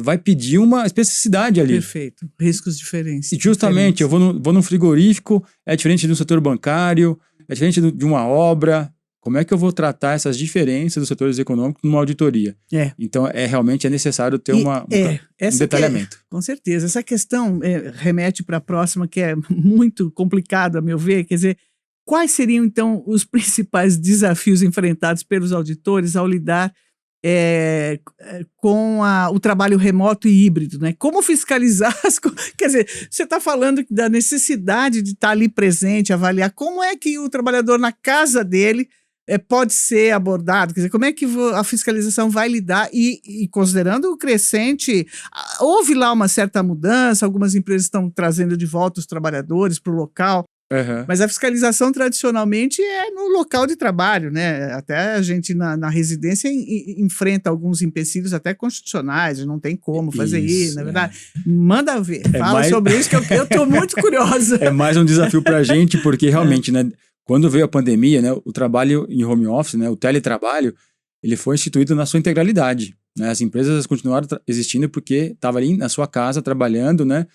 vai pedir uma especificidade ali. Perfeito. Riscos diferentes. E justamente, eu vou num frigorífico, é diferente do setor bancário, é diferente de uma obra. Como é que eu vou tratar essas diferenças dos setores econômicos numa auditoria? Então, realmente é necessário ter um detalhamento. Com certeza. Essa questão remete para a próxima, que é muito complicada, a meu ver. Quer dizer, quais seriam, então, os principais desafios enfrentados pelos auditores ao lidar com o trabalho remoto e híbrido, né? Como fiscalizar as coisas? Quer dizer, você está falando da necessidade de estar ali presente, avaliar como é que o trabalhador na casa dele pode ser abordado, quer dizer, como é que a fiscalização vai lidar e considerando o crescente, houve lá uma certa mudança, algumas empresas estão trazendo de volta os trabalhadores para o local, mas a fiscalização tradicionalmente é no local de trabalho, né? Até a gente na residência enfrenta alguns empecilhos até constitucionais, não tem como fazer isso, na verdade. Manda ver, fala sobre isso que eu estou muito curiosa. É mais um desafio para a gente, porque realmente, né? Quando veio a pandemia, né, o trabalho em home office, né, o teletrabalho, ele foi instituído na sua integralidade. né? As empresas continuaram existindo porque estava ali na sua casa trabalhando, né?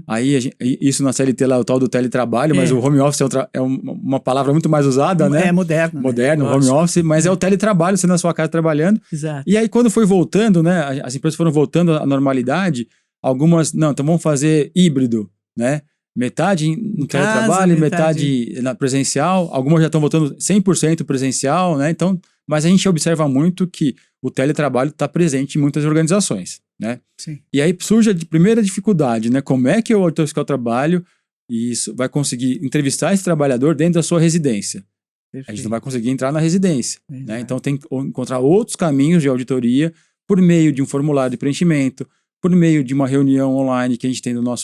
Aí isso na CLT lá é o tal do teletrabalho, mas o home office é uma palavra muito mais usada, né? É moderno. Moderno, home office, mas é o teletrabalho, você na sua casa trabalhando. Exato. E aí quando foi voltando, né? As empresas foram voltando à normalidade, algumas, não, então vamos fazer híbrido, né? Metade no teletrabalho, metade na presencial, algumas já estão voltando 100% presencial, né? Então, mas a gente observa muito que o teletrabalho está presente em muitas organizações, né? Sim. E aí surge a primeira dificuldade, né? Como é que o auditor fiscal trabalho e isso vai conseguir entrevistar esse trabalhador dentro da sua residência? Perfeito. A gente não vai conseguir entrar na residência, né? Então tem que encontrar outros caminhos de auditoria por meio de um formulário de preenchimento, por meio de uma reunião online que a gente tem nas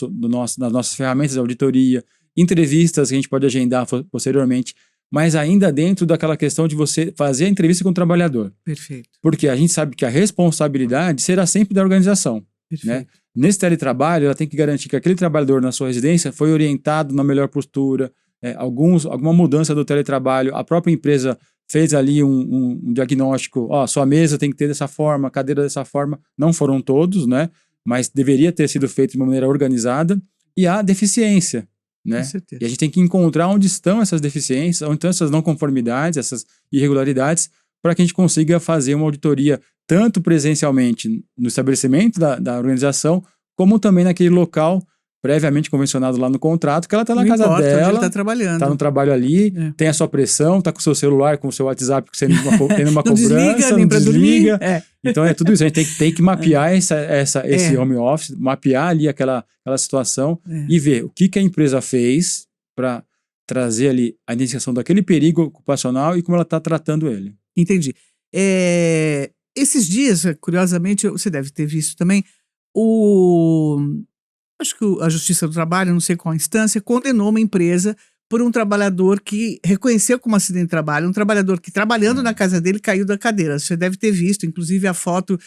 nossas ferramentas de auditoria, entrevistas que a gente pode agendar posteriormente, mas ainda dentro daquela questão de você fazer a entrevista com o trabalhador. Perfeito. Porque a gente sabe que a responsabilidade será sempre da organização. Né? Nesse teletrabalho, ela tem que garantir que aquele trabalhador na sua residência foi orientado na melhor postura, alguma mudança do teletrabalho, a própria empresa fez ali um diagnóstico, sua mesa tem que ter dessa forma, a cadeira dessa forma, não foram todos, né? Mas deveria ter sido feito de uma maneira organizada, e há deficiência, né? Com certeza. E a gente tem que encontrar onde estão essas deficiências, onde estão essas não conformidades, essas irregularidades, para que a gente consiga fazer uma auditoria tanto presencialmente no estabelecimento da organização, como também naquele local previamente convencionado lá no contrato, que ela está na casa dela, onde ele está trabalhando. Está no trabalho ali, tem a sua pressão, está com o seu celular, com o seu WhatsApp, tendo uma cobrança, não desliga. Então é tudo isso, a gente tem que mapear esse home office, mapear ali aquela situação e ver o que a empresa fez para trazer ali a identificação daquele perigo ocupacional e como ela está tratando ele. Entendi. Esses dias, curiosamente, você deve ter visto também, acho que a Justiça do Trabalho, não sei qual instância, condenou uma empresa por um trabalhador que reconheceu como acidente de trabalho, um trabalhador que trabalhando na casa dele caiu da cadeira. Você deve ter visto, inclusive a foto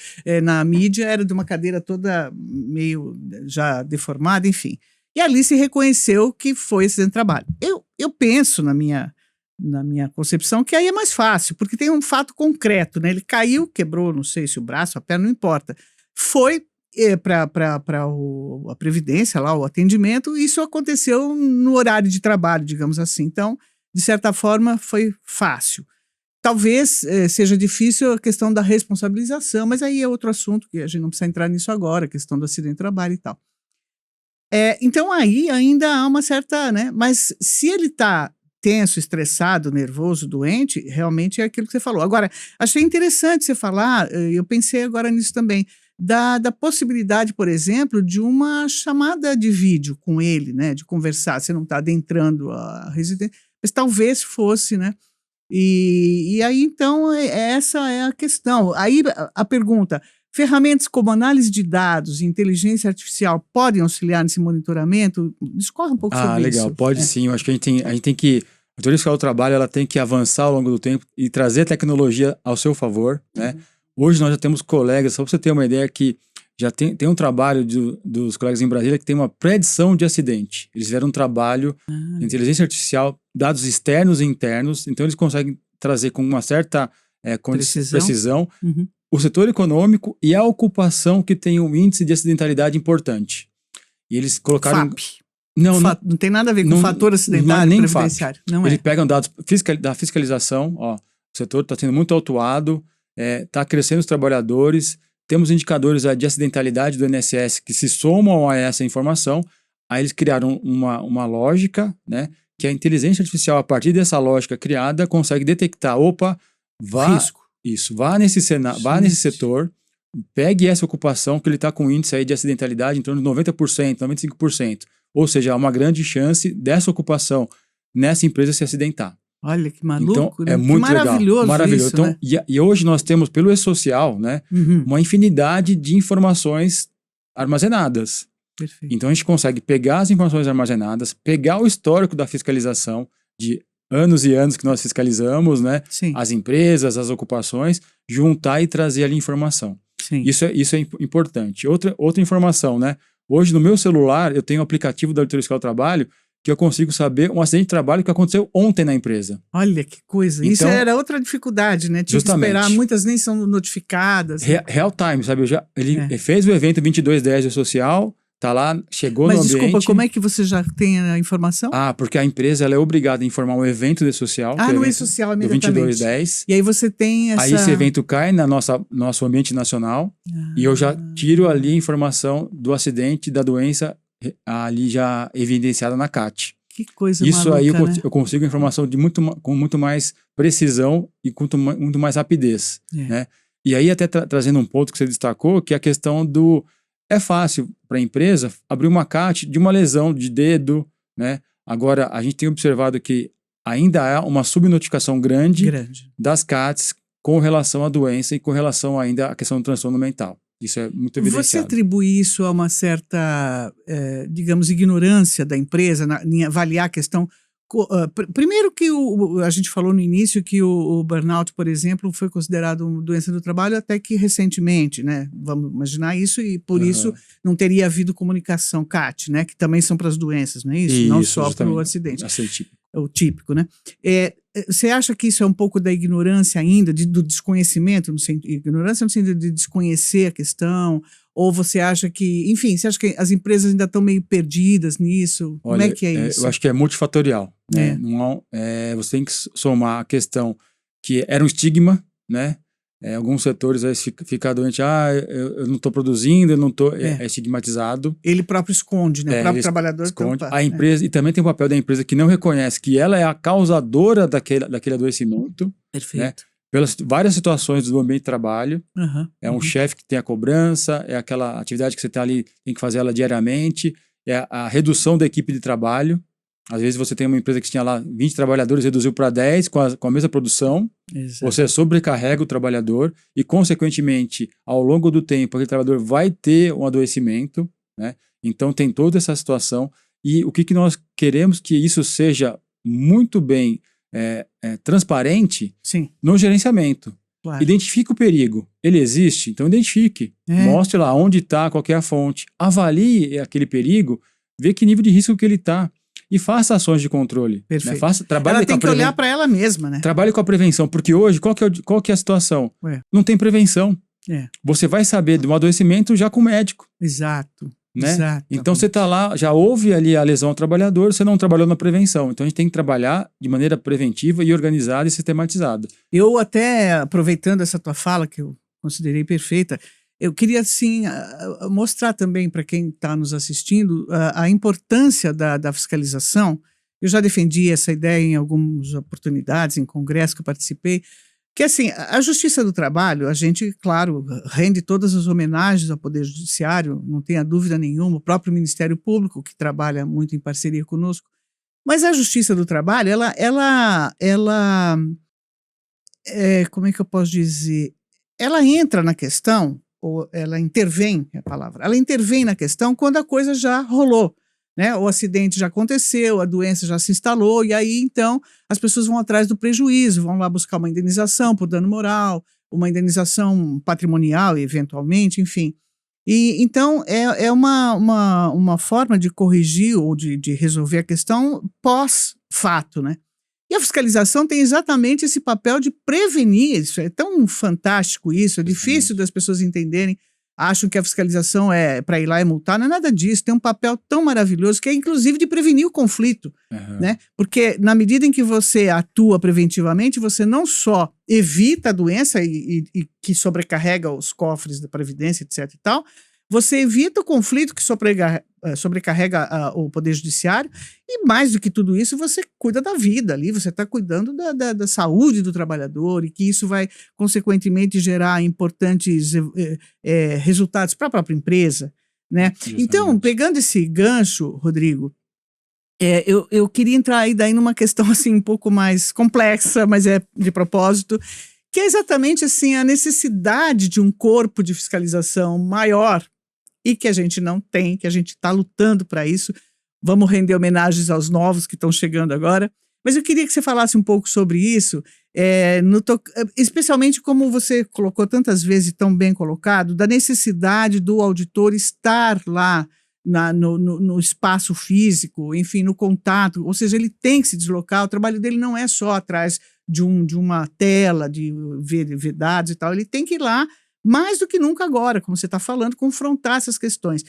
na mídia era de uma cadeira toda meio já deformada, enfim. E ali se reconheceu que foi acidente de trabalho. Eu penso na minha concepção que aí é mais fácil, porque tem um fato concreto, né? Ele caiu, quebrou, não sei se o braço, a perna, não importa. Foi para a Previdência, lá, o atendimento, e isso aconteceu no horário de trabalho, digamos assim. Então, de certa forma, foi fácil. Talvez seja difícil a questão da responsabilização, mas aí é outro assunto, que a gente não precisa entrar nisso agora, a questão do acidente de trabalho e tal. Então, aí ainda há uma certa, né? Mas se ele está tenso, estressado, nervoso, doente, realmente é aquilo que você falou. Agora, achei interessante você falar, eu pensei agora nisso também, da possibilidade, por exemplo, de uma chamada de vídeo com ele, né, de conversar. Você não está adentrando a residência, mas talvez fosse, né? E aí, então, essa é a questão. Aí a pergunta: ferramentas como análise de dados e inteligência artificial podem auxiliar nesse monitoramento? Discorre um pouco sobre isso. Legal, pode sim. Eu acho que a gente tem que... A autoria fiscal do trabalho, ela tem que avançar ao longo do tempo e trazer a tecnologia ao seu favor, né? Hoje nós já temos colegas, só para você ter uma ideia, que já tem um trabalho dos colegas em Brasília que tem uma predição de acidente. Eles fizeram um trabalho de inteligência artificial, dados externos e internos, então eles conseguem trazer com uma certa precisão o setor econômico e a ocupação que tem um índice de acidentalidade importante. E eles colocaram... FAP. Não tem nada a ver com fator acidentário nem previdenciário. Não Eles pegam dados da fiscalização, o setor está sendo muito autuado, está crescendo os trabalhadores, temos indicadores de acidentalidade do INSS que se somam a essa informação. Aí eles criaram uma lógica, né, que a inteligência artificial, a partir dessa lógica criada, consegue detectar, risco. Vá nesse setor, pegue essa ocupação que ele está com um índice aí de acidentalidade em torno de 90%, 95%. Ou seja, há uma grande chance dessa ocupação nessa empresa se acidentar. Olha que maluco, então, né? É muito maravilhoso legal. Maravilhoso. Isso, então, né? e hoje nós temos, pelo E-Social, né, uma infinidade de informações armazenadas. Perfeito. Então, a gente consegue pegar as informações armazenadas, pegar o histórico da fiscalização de anos e anos que nós fiscalizamos, né, as empresas, as ocupações, juntar e trazer ali informação. Sim. Isso é importante. Outra informação, né? Hoje, no meu celular, eu tenho um aplicativo da Auditoria Fiscal do Trabalho que eu consigo saber um acidente de trabalho que aconteceu ontem na empresa. Olha que coisa. Então, isso era outra dificuldade, né? Tinha que esperar, muitas nem são notificadas. Real time, sabe? Ele fez o evento 2210 social, tá lá, chegou no ambiente. Mas desculpa, como é que você já tem a informação? Porque a empresa ela é obrigada a informar um evento de social. No e-social imediatamente. Do 2210. E aí você tem essa... Aí esse evento cai na nosso ambiente nacional e eu já tiro ali a informação do acidente, da doença ali já evidenciada na CAT. Que coisa Isso maluca, aí né? eu consigo informação com muito mais precisão e com muito mais rapidez, né? E aí até trazendo um ponto que você destacou, que é a questão do... É fácil para a empresa abrir uma CAT de uma lesão de dedo, né? Agora, a gente tem observado que ainda há uma subnotificação grande. Das CATs com relação à doença e com relação ainda à questão do transtorno mental. Isso é muito evidenciado. Você atribui isso a uma certa, digamos, ignorância da empresa em avaliar a questão? Primeiro que a gente falou no início que o burnout, por exemplo, foi considerado uma doença do trabalho até que recentemente, né? Vamos imaginar isso, e por isso não teria havido comunicação CAT, né? Que também são para as doenças, não é isso? Não só para o acidente. O típico, né? Você acha que isso é um pouco da ignorância ainda, do desconhecimento, ignorância no sentido de desconhecer a questão? Ou você acha que, enfim, você acha que as empresas ainda estão meio perdidas nisso? Olha, como é que é isso? Eu acho que é multifatorial, né? Você tem que somar a questão que era um estigma, né? Alguns setores aí fica doente, eu não estou produzindo, eu não estou... É estigmatizado. Ele próprio esconde, né? O próprio trabalhador esconde. A empresa, e também tem o papel da empresa que não reconhece que ela é a causadora daquele adoecimento. Perfeito. Né? Pelas várias situações do ambiente de trabalho. Um chefe que tem a cobrança, é aquela atividade que você está ali, tem que fazer ela diariamente, é a redução da equipe de trabalho. Às vezes você tem uma empresa que tinha lá 20 trabalhadores, reduziu para 10 com a mesma produção. Exato. Você sobrecarrega o trabalhador e, consequentemente, ao longo do tempo, aquele trabalhador vai ter um adoecimento, né? Então tem toda essa situação. E o que nós queremos que isso seja muito bem transparente. Sim. No gerenciamento. Claro. Identifique o perigo. Ele existe? Então identifique. Mostre lá onde está, qual é a fonte. Avalie aquele perigo, vê que nível de risco que ele está. E faça ações de controle. Perfeito. Né? Ela tem que olhar para ela mesma, né? Trabalhe com a prevenção, porque hoje, qual que é a situação? Não tem prevenção. Você vai saber de um adoecimento já com o médico. Exato. Né? Exato. Então você está lá, já houve ali a lesão ao trabalhador, você não trabalhou na prevenção. Então a gente tem que trabalhar de maneira preventiva e organizada e sistematizada. Eu até, aproveitando essa tua fala, que eu considerei perfeita, eu queria, assim, mostrar também para quem está nos assistindo a importância da fiscalização. Eu já defendi essa ideia em algumas oportunidades, em congressos que eu participei, que, assim, a Justiça do Trabalho, a gente, claro, rende todas as homenagens ao Poder Judiciário, não tenha dúvida nenhuma, o próprio Ministério Público, que trabalha muito em parceria conosco, mas a Justiça do Trabalho, como é que eu posso dizer? Ela entra na questão, ou ela intervém, é a palavra, ela intervém na questão quando a coisa já rolou, né? O acidente já aconteceu, a doença já se instalou, e aí então as pessoas vão atrás do prejuízo, vão lá buscar uma indenização por dano moral, uma indenização patrimonial, eventualmente, enfim. E então é uma forma de corrigir ou de resolver a questão pós-fato, né? E a fiscalização tem exatamente esse papel de prevenir. Isso é tão fantástico, isso é difícil das pessoas entenderem. Acham que a fiscalização é para ir lá e multar, não é nada disso. Tem um papel tão maravilhoso que é inclusive de prevenir o conflito, né? Porque na medida em que você atua preventivamente, você não só evita a doença e que sobrecarrega os cofres da Previdência, etc. e tal, você evita o conflito que sobrecarrega o Poder Judiciário e, mais do que tudo isso, você cuida da vida ali, você está cuidando da saúde do trabalhador e que isso vai, consequentemente, gerar importantes resultados para a própria empresa, né? Então, pegando esse gancho, Rodrigo, eu queria entrar aí daí numa questão assim, um pouco mais complexa, mas é de propósito, que é exatamente assim, a necessidade de um corpo de fiscalização maior e que a gente não tem, que a gente está lutando para isso. Vamos render homenagens aos novos que estão chegando agora. Mas eu queria que você falasse um pouco sobre isso, especialmente como você colocou tantas vezes, tão bem colocado, da necessidade do auditor estar lá no espaço físico, enfim, no contato, ou seja, ele tem que se deslocar, o trabalho dele não é só atrás de uma tela, de ver dados e tal, ele tem que ir lá, mais do que nunca agora, como você está falando, confrontar essas questões.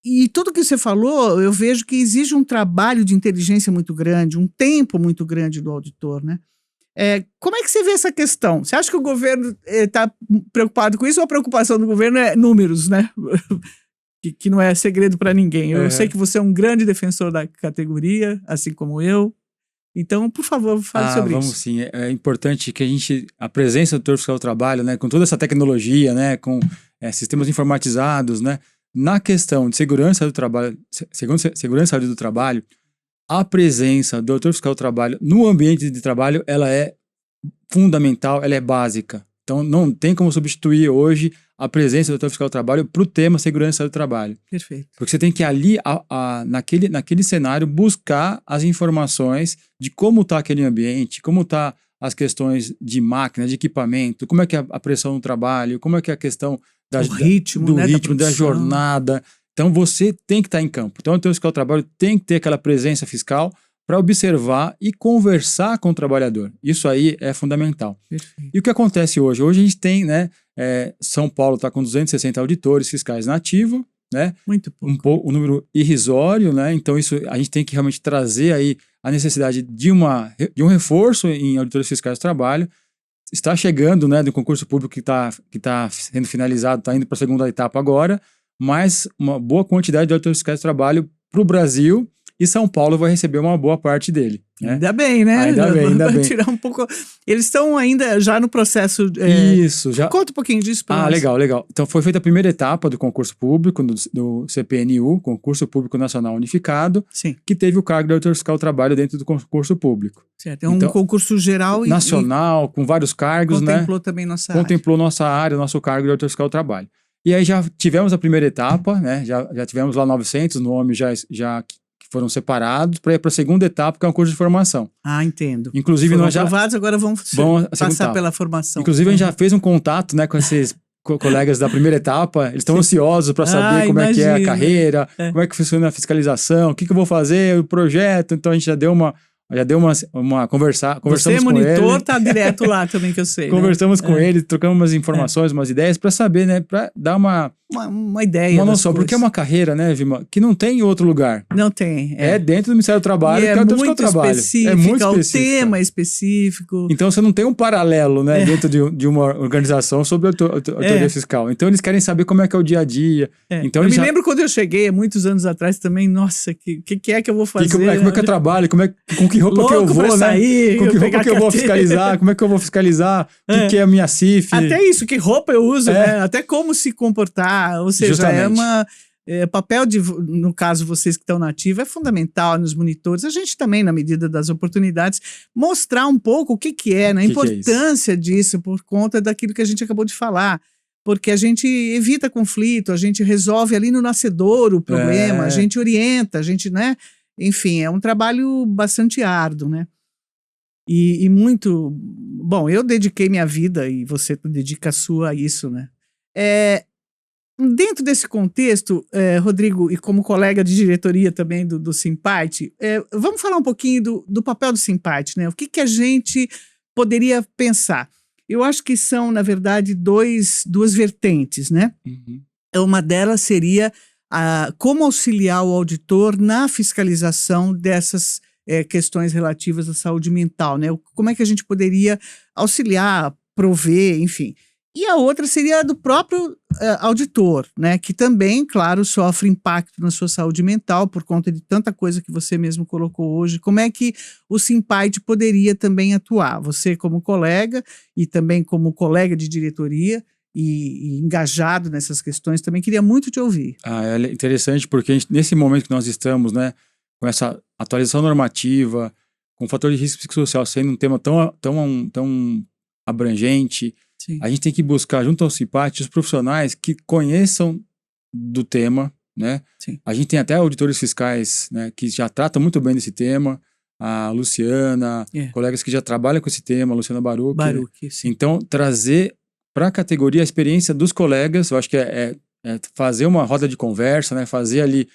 E tudo que você falou, eu vejo que exige um trabalho de inteligência muito grande, um tempo muito grande do auditor, né? Como é que você vê essa questão? Você acha que o governo está preocupado com isso ou a preocupação do governo é números, né? que não é segredo para ninguém. Eu sei que você é um grande defensor da categoria, assim como eu. Então, por favor, fale sobre vamos isso. Sim. É importante que a presença do auditor fiscal do trabalho, né, com toda essa tecnologia, né, com sistemas informatizados, né, na questão de segurança do trabalho, segurança do trabalho, a presença do auditor fiscal do trabalho no ambiente de trabalho, ela é fundamental, ela é básica. Então, não tem como substituir hoje a presença do auditor fiscal do trabalho para o tema segurança do trabalho. Perfeito. Porque você tem que ali, naquele cenário, buscar as informações de como está aquele ambiente, como está as questões de máquina, de equipamento, como é que é a pressão no trabalho, como é que é a questão do ritmo, da jornada. Então, você tem que estar em campo. Então, o auditor fiscal do trabalho tem que ter aquela presença fiscal para observar e conversar com o trabalhador. Isso aí é fundamental. Perfeito. E o que acontece hoje? Hoje a gente tem, né, São Paulo está com 260 auditores fiscais na ativa, né? Muito pouco. Um número irrisório, né? Então isso a gente tem que realmente trazer aí a necessidade de um reforço em auditores fiscais do trabalho. Está chegando, né, do concurso público que tá sendo finalizado, está indo para a segunda etapa agora, mas uma boa quantidade de auditores fiscais do trabalho para o Brasil. E São Paulo vai receber uma boa parte dele. Né? Ainda bem, né? Ainda bem. Tirar um pouco. Eles estão ainda já no processo. Isso, já. Conta um pouquinho disso para nós. Legal. Então foi feita a primeira etapa do concurso público, do CPNU, Concurso Público Nacional Unificado, Sim. Que teve o cargo de auditor fiscal do trabalho dentro do concurso público. Certo. É um concurso geral nacional, com vários cargos, contemplou também nossa área. Contemplou nossa área, nosso cargo de auditor fiscal do trabalho. E aí já tivemos a primeira etapa, né? Já tivemos lá 900 nomes já foram separados para ir para a segunda etapa, que é um curso de formação. Entendo. Inclusive, foram nós aprovados, agora vão passar pela formação. Inclusive, a gente já fez um contato, né, com esses colegas da primeira etapa. Eles estão ansiosos para saber como é que é a carreira, como é que funciona a fiscalização, o que eu vou fazer, o projeto. Então, a gente já deu uma conversamos com ele. Você, monitor, tá direto lá também, que eu sei. Conversamos com ele, trocamos umas informações, umas ideias para saber, né, para dar uma ideia. Uma noção, porque é uma carreira, né, Vilma, que não tem em outro lugar. Não tem. É dentro do Ministério do Trabalho, que é o auditor fiscal do trabalho. É muito específico. O tema específico. Então você não tem um paralelo, né, dentro de uma organização sobre autoria fiscal. Então eles querem saber como é que é o dia a dia. Então, eu me lembro quando eu cheguei, há muitos anos atrás também, nossa, que é que eu vou fazer? Como é que eu trabalho? Com que roupa que eu vou, né? Sair, com que roupa que eu vou fiscalizar? Como é que eu vou fiscalizar? O que é a minha CIF? Até isso, que roupa eu uso, né? Até como se comportar. Ou seja, justamente. Papel no caso, vocês que estão na ativa, é fundamental nos monitores. A gente também, na medida das oportunidades, mostrar um pouco o que é, né? A importância disso por conta daquilo que a gente acabou de falar. Porque a gente evita conflito, a gente resolve ali no nascedouro o problema, a gente orienta, a gente, né? Enfim, é um trabalho bastante árduo, né? E muito... Bom, eu dediquei minha vida e você dedica a sua a isso, né? Dentro desse contexto, Rodrigo, e como colega de diretoria também do Simpart, vamos falar um pouquinho do papel do Simpart, né? O que a gente poderia pensar? Eu acho que são, na verdade, duas vertentes, né? Uhum. Uma delas seria como auxiliar o auditor na fiscalização dessas questões relativas à saúde mental, né? Como é que a gente poderia auxiliar, prover, enfim. E a outra seria a do próprio auditor, né? Que também, claro, sofre impacto na sua saúde mental por conta de tanta coisa que você mesmo colocou hoje. Como é que o Simpart poderia também atuar? Você como colega e também como colega de diretoria e engajado nessas questões, também queria muito te ouvir. É interessante porque nesse momento que nós estamos, né, com essa atualização normativa, com o fator de risco psicossocial sendo um tema tão abrangente, sim, a gente tem que buscar junto ao Simpart os profissionais que conheçam do tema, né? Sim. A gente tem até auditores fiscais, né, que já tratam muito bem desse tema, a Luciana, colegas que já trabalham com esse tema, a Luciana Baruch. Sim. Então, trazer para a categoria a experiência dos colegas, eu acho que é fazer uma roda de conversa, né? Fazer ali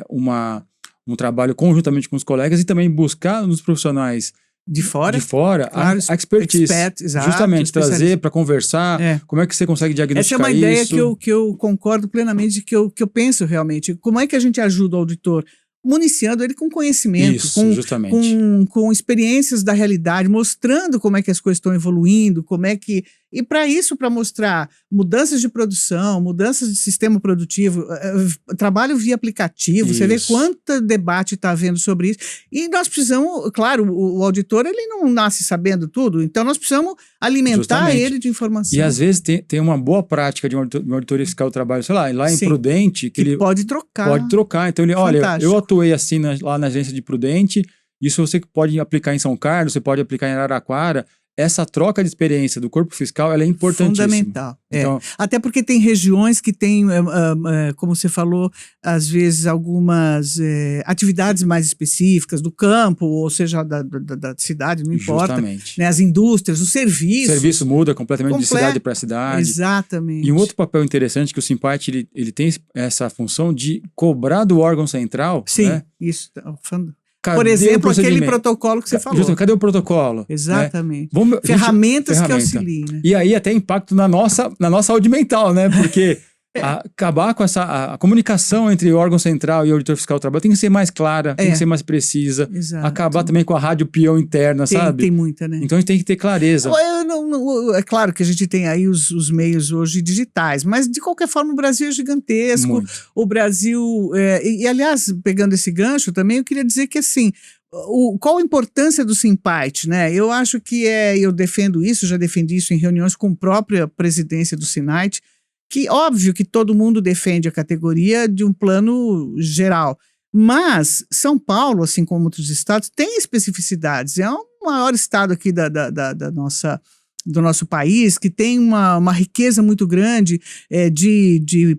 um trabalho conjuntamente com os colegas e também buscar nos profissionais de fora, claro, a expertise. Exato, justamente trazer para conversar, como é que você consegue diagnosticar isso. Essa é uma ideia que eu concordo plenamente, que eu penso realmente. Como é que a gente ajuda o auditor? Municiando ele com conhecimento, com experiências da realidade, mostrando como é que as coisas estão evoluindo, como é que... E para isso, para mostrar mudanças de produção, mudanças de sistema produtivo, trabalho via aplicativo, você vê quanto debate está havendo sobre isso. E nós precisamos, claro, o auditor ele não nasce sabendo tudo, então nós precisamos alimentar ele de informação. E às vezes tem uma boa prática de uma auditoria fiscal do trabalho, sei lá em Prudente, que ele pode trocar. Pode trocar. Então ele, olha, eu atuei assim lá na agência de Prudente, isso você pode aplicar em São Carlos, você pode aplicar em Araraquara. Essa troca de experiência do corpo fiscal, ela é importantíssima. Fundamental. Então, até porque tem regiões que têm, como você falou, às vezes algumas atividades mais específicas do campo, ou seja, da cidade, não importa. Justamente. Né, as indústrias, os serviços. O serviço muda completamente de cidade para cidade. Exatamente. E um outro papel interessante que o SIMPART ele tem essa função de cobrar do órgão central. Sim, né? Isso. Por exemplo, aquele protocolo que você falou. Justamente, cadê o protocolo? Exatamente. Né? Ferramentas que auxiliem. Né? E aí até impacto na nossa saúde mental, né? Porque acabar com a comunicação entre o órgão central e o auditor fiscal do trabalho tem que ser mais clara, tem que ser mais precisa. Exato. Acabar também com a rádio peão interna, sabe? Tem muita, né? Então a gente tem que ter clareza. É claro que a gente tem aí os meios hoje digitais, mas de qualquer forma o Brasil é gigantesco. Muito. O Brasil... E aliás, pegando esse gancho também, eu queria dizer que assim... qual a importância do SIMPART, né? Eu acho que eu defendo isso, já defendi isso em reuniões com a própria presidência do SINAIT, que óbvio que todo mundo defende a categoria de um plano geral, mas São Paulo, assim como outros estados, tem especificidades. É o maior estado aqui do nosso país, que tem uma riqueza muito grande de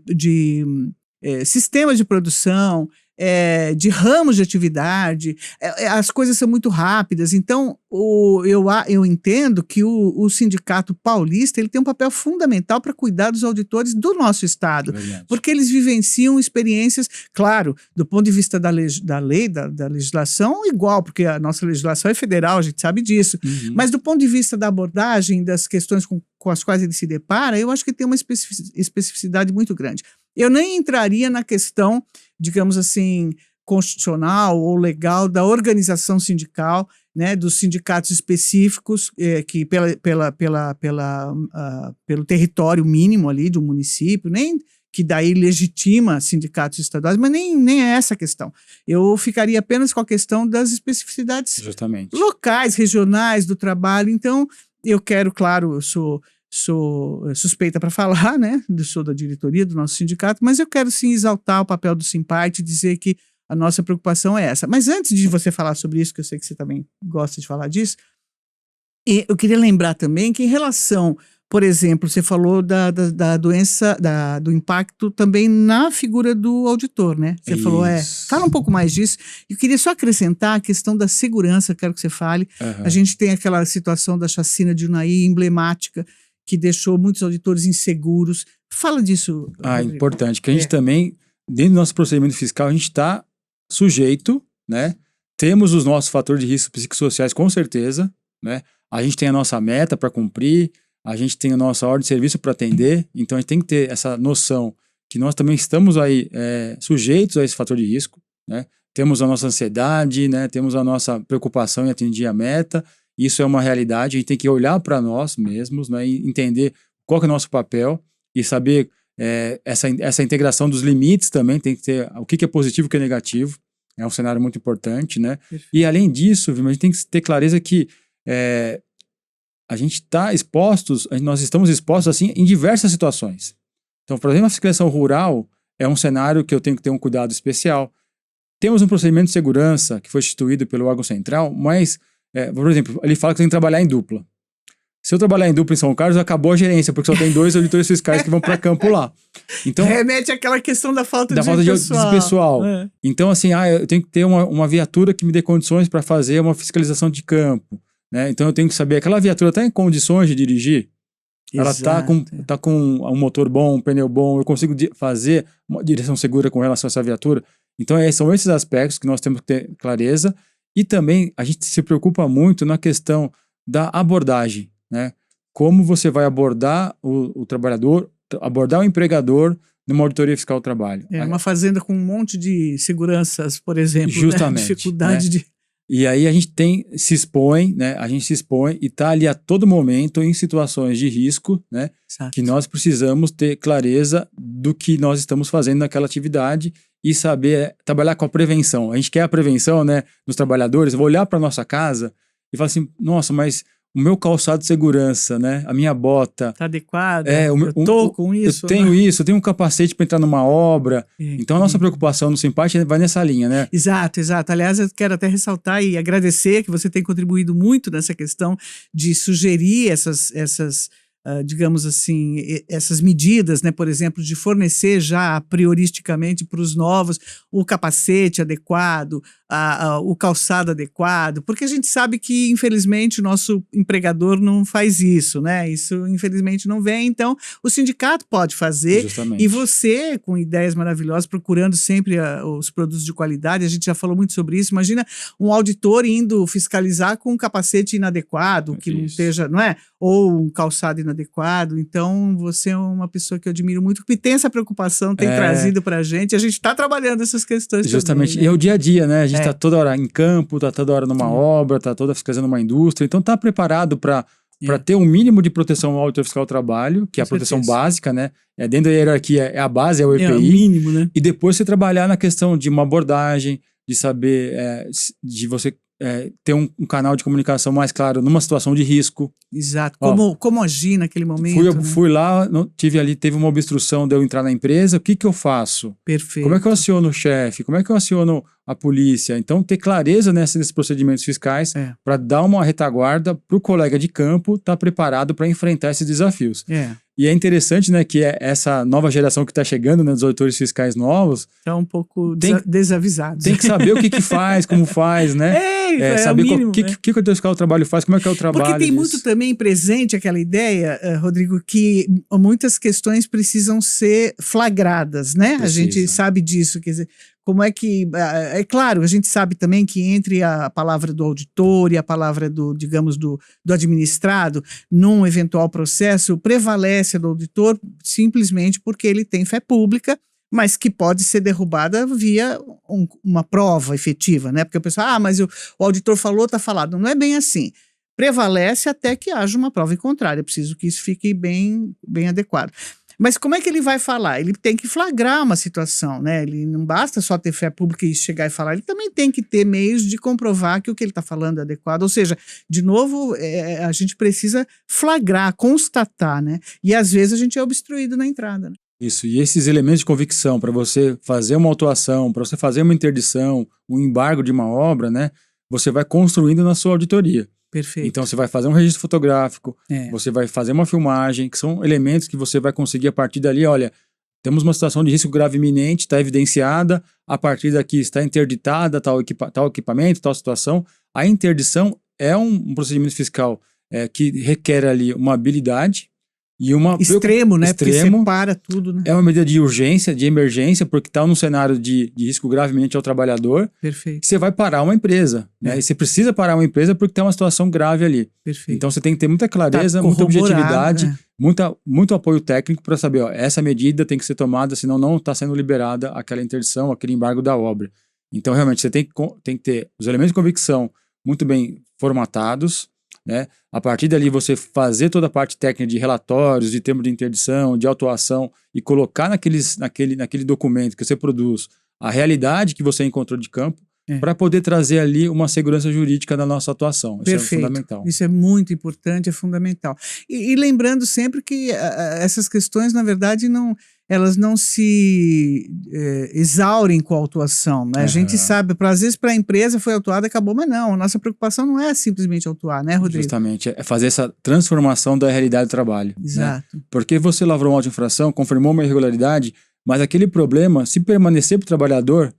sistemas de produção, de ramos de atividade, as coisas são muito rápidas. Então, eu entendo que o Sindicato Paulista ele tem um papel fundamental para cuidar dos auditores do nosso estado, porque eles vivenciam experiências, claro, do ponto de vista da legislação, igual, porque a nossa legislação é federal, a gente sabe disso, mas do ponto de vista da abordagem, das questões com as quais ele se depara, eu acho que tem uma especificidade muito grande. Eu nem entraria na questão, digamos assim, constitucional ou legal da organização sindical, né, dos sindicatos específicos que pelo território mínimo ali do município, nem que daí legitima sindicatos estaduais, mas nem é essa a questão. Eu ficaria apenas com a questão das especificidades locais, regionais do trabalho. Então, eu quero, claro, eu sou suspeita para falar, né? Sou da diretoria do nosso sindicato, mas eu quero sim exaltar o papel do SIMPART e dizer que a nossa preocupação é essa. Mas antes de você falar sobre isso, que eu sei que você também gosta de falar disso, eu queria lembrar também que em relação, por exemplo, você falou da doença, do impacto também na figura do auditor, né? Você falou, fala um pouco mais disso. Eu queria só acrescentar a questão da segurança, quero que você fale. A gente tem aquela situação da chacina de Unai emblemática, que deixou muitos auditores inseguros. Fala disso. Rodrigo. Importante, que a gente também, dentro do nosso procedimento fiscal, a gente está sujeito, né? Temos os nossos fatores de risco psicossociais, com certeza, né? A gente tem a nossa meta para cumprir, a gente tem a nossa ordem de serviço para atender, então a gente tem que ter essa noção que nós também estamos aí sujeitos a esse fator de risco, né? Temos a nossa ansiedade, né? Temos a nossa preocupação em atingir a meta. Isso é uma realidade, a gente tem que olhar para nós mesmos, né, e entender qual que é o nosso papel e saber essa integração dos limites também, tem que ter o que é positivo e o que é negativo, é um cenário muito importante, né? E além disso, a gente tem que ter clareza que a gente está nós estamos expostos assim em diversas situações. Então, por exemplo, a fiscalização rural é um cenário que eu tenho que ter um cuidado especial. Temos um procedimento de segurança que foi instituído pelo órgão central, mas por exemplo, ele fala que tem que trabalhar em dupla. Se eu trabalhar em dupla em São Carlos, acabou a gerência, porque só tem 2 auditores fiscais que vão para campo lá. Então, remete àquela questão da falta de pessoal. Então, assim, eu tenho que ter uma viatura que me dê condições para fazer uma fiscalização de campo, né? Então, eu tenho que saber, aquela viatura está em condições de dirigir? Ela tá com um motor bom, um pneu bom, eu consigo fazer uma direção segura com relação a essa viatura. Então, são esses aspectos que nós temos que ter clareza. E também a gente se preocupa muito na questão da abordagem, né? Como você vai abordar o trabalhador, abordar o empregador numa auditoria fiscal do trabalho. É uma fazenda com um monte de seguranças, por exemplo. Justamente. Né? Dificuldade de... E aí a gente se expõe, né? A gente se expõe e está ali a todo momento em situações de risco, né? Exato. Que nós precisamos ter clareza do que nós estamos fazendo naquela atividade e saber trabalhar com a prevenção. A gente quer a prevenção, né? Dos trabalhadores. Eu vou olhar para nossa casa e falar assim, nossa, mas o meu calçado de segurança, né? A minha bota... Está adequado? Eu tô com isso? Eu tenho isso, eu tenho um capacete para entrar numa obra. Então, a nossa preocupação no Simpart vai nessa linha, né? Exato. Aliás, eu quero até ressaltar e agradecer que você tem contribuído muito nessa questão de sugerir essas digamos assim, essas medidas, né? Por exemplo, de fornecer já prioristicamente para os novos o capacete adequado, o calçado adequado, porque a gente sabe que, infelizmente, o nosso empregador não faz isso, né? Isso, infelizmente, não vem. Então, o sindicato pode fazer. Justamente. E você, com ideias maravilhosas, procurando sempre os produtos de qualidade, a gente já falou muito sobre isso. Imagina um auditor indo fiscalizar com um capacete inadequado, que não esteja, não é? Ou um calçado inadequado. Então, você é uma pessoa que eu admiro muito, que tem essa preocupação, tem trazido para a gente está trabalhando essas questões. Justamente. Também, né? E é o dia a dia, né? A gente está toda hora em campo, está toda hora numa obra, está toda fiscalizando uma indústria. Então, está preparado para ter um mínimo de proteção ao auditor fiscal do trabalho, que é a proteção básica, né? Dentro da hierarquia, é a base, é o EPI. É o mínimo, né? E depois você trabalhar na questão de uma abordagem, de saber, de você ter um canal de comunicação mais claro numa situação de risco. Exato. Como agir naquele momento? Fui lá, teve uma obstrução de eu entrar na empresa, o que eu faço? Perfeito. Como é que eu aciono o chefe? Como é que eu aciono a polícia? Então, ter clareza nesses procedimentos fiscais para dar uma retaguarda para o colega de campo estar preparado para enfrentar esses desafios. E é interessante, né, que essa nova geração que está chegando, né, dos auditores fiscais novos... Está um pouco desavisados. Tem que saber o que faz, como faz, né? Saber o mínimo, que o auditor fiscal do trabalho faz, como é que é o trabalho. Porque tem muito também presente aquela ideia, Rodrigo, que muitas questões precisam ser flagradas, né? A gente sabe disso, quer dizer... Como é que... É claro, a gente sabe também que entre a palavra do auditor e a palavra digamos, do administrado, num eventual processo, prevalece a do auditor simplesmente porque ele tem fé pública, mas que pode ser derrubada via uma prova efetiva, né? Porque a pessoa, mas o auditor falou, está falado. Não é bem assim. Prevalece até que haja uma prova em contrário. É preciso que isso fique bem adequado. Mas como é que ele vai falar? Ele tem que flagrar uma situação, né? Ele não basta só ter fé pública e chegar e falar, ele também tem que ter meios de comprovar que o que ele está falando é adequado. Ou seja, de novo, a gente precisa flagrar, constatar, né? E às vezes a gente é obstruído na entrada, né? Isso, e esses elementos de convicção para você fazer uma autuação, para você fazer uma interdição, um embargo de uma obra, né? Você vai construindo na sua auditoria. Perfeito. Então, você vai fazer um registro fotográfico, você vai fazer uma filmagem, que são elementos que você vai conseguir a partir dali, olha, temos uma situação de risco grave iminente, está evidenciada, a partir daqui está interditada tal equipamento, tal situação. A interdição é um procedimento fiscal que requer ali uma habilidade e uma... Extremo, né? Extremo. Porque separa tudo, né? É uma medida de urgência, de emergência, porque está num cenário de risco gravemente ao trabalhador. Perfeito. Você vai parar uma empresa, né? E você precisa parar uma empresa porque tem uma situação grave ali. Perfeito. Então você tem que ter muita clareza, muita objetividade, muito apoio técnico para saber, essa medida tem que ser tomada, senão não está sendo liberada aquela interdição, aquele embargo da obra. Então realmente você tem que ter os elementos de convicção muito bem formatados, né? A partir dali você fazer toda a parte técnica de relatórios, de termo de interdição, de autuação e colocar naquele documento que você produz a realidade que você encontrou de campo para poder trazer ali uma segurança jurídica da nossa atuação. Isso Perfeito. É fundamental. Isso é muito importante, é fundamental. E lembrando sempre que essas questões, na verdade, elas não se exaurem com a autuação, né? A gente sabe, às vezes para a empresa foi autuada, acabou, mas não, a nossa preocupação não é simplesmente autuar, né, Rodrigo? Justamente, é fazer essa transformação da realidade do trabalho. Exato. Né? Porque você lavrou uma auto-infração, confirmou uma irregularidade, mas aquele problema, se permanecer para o trabalhador,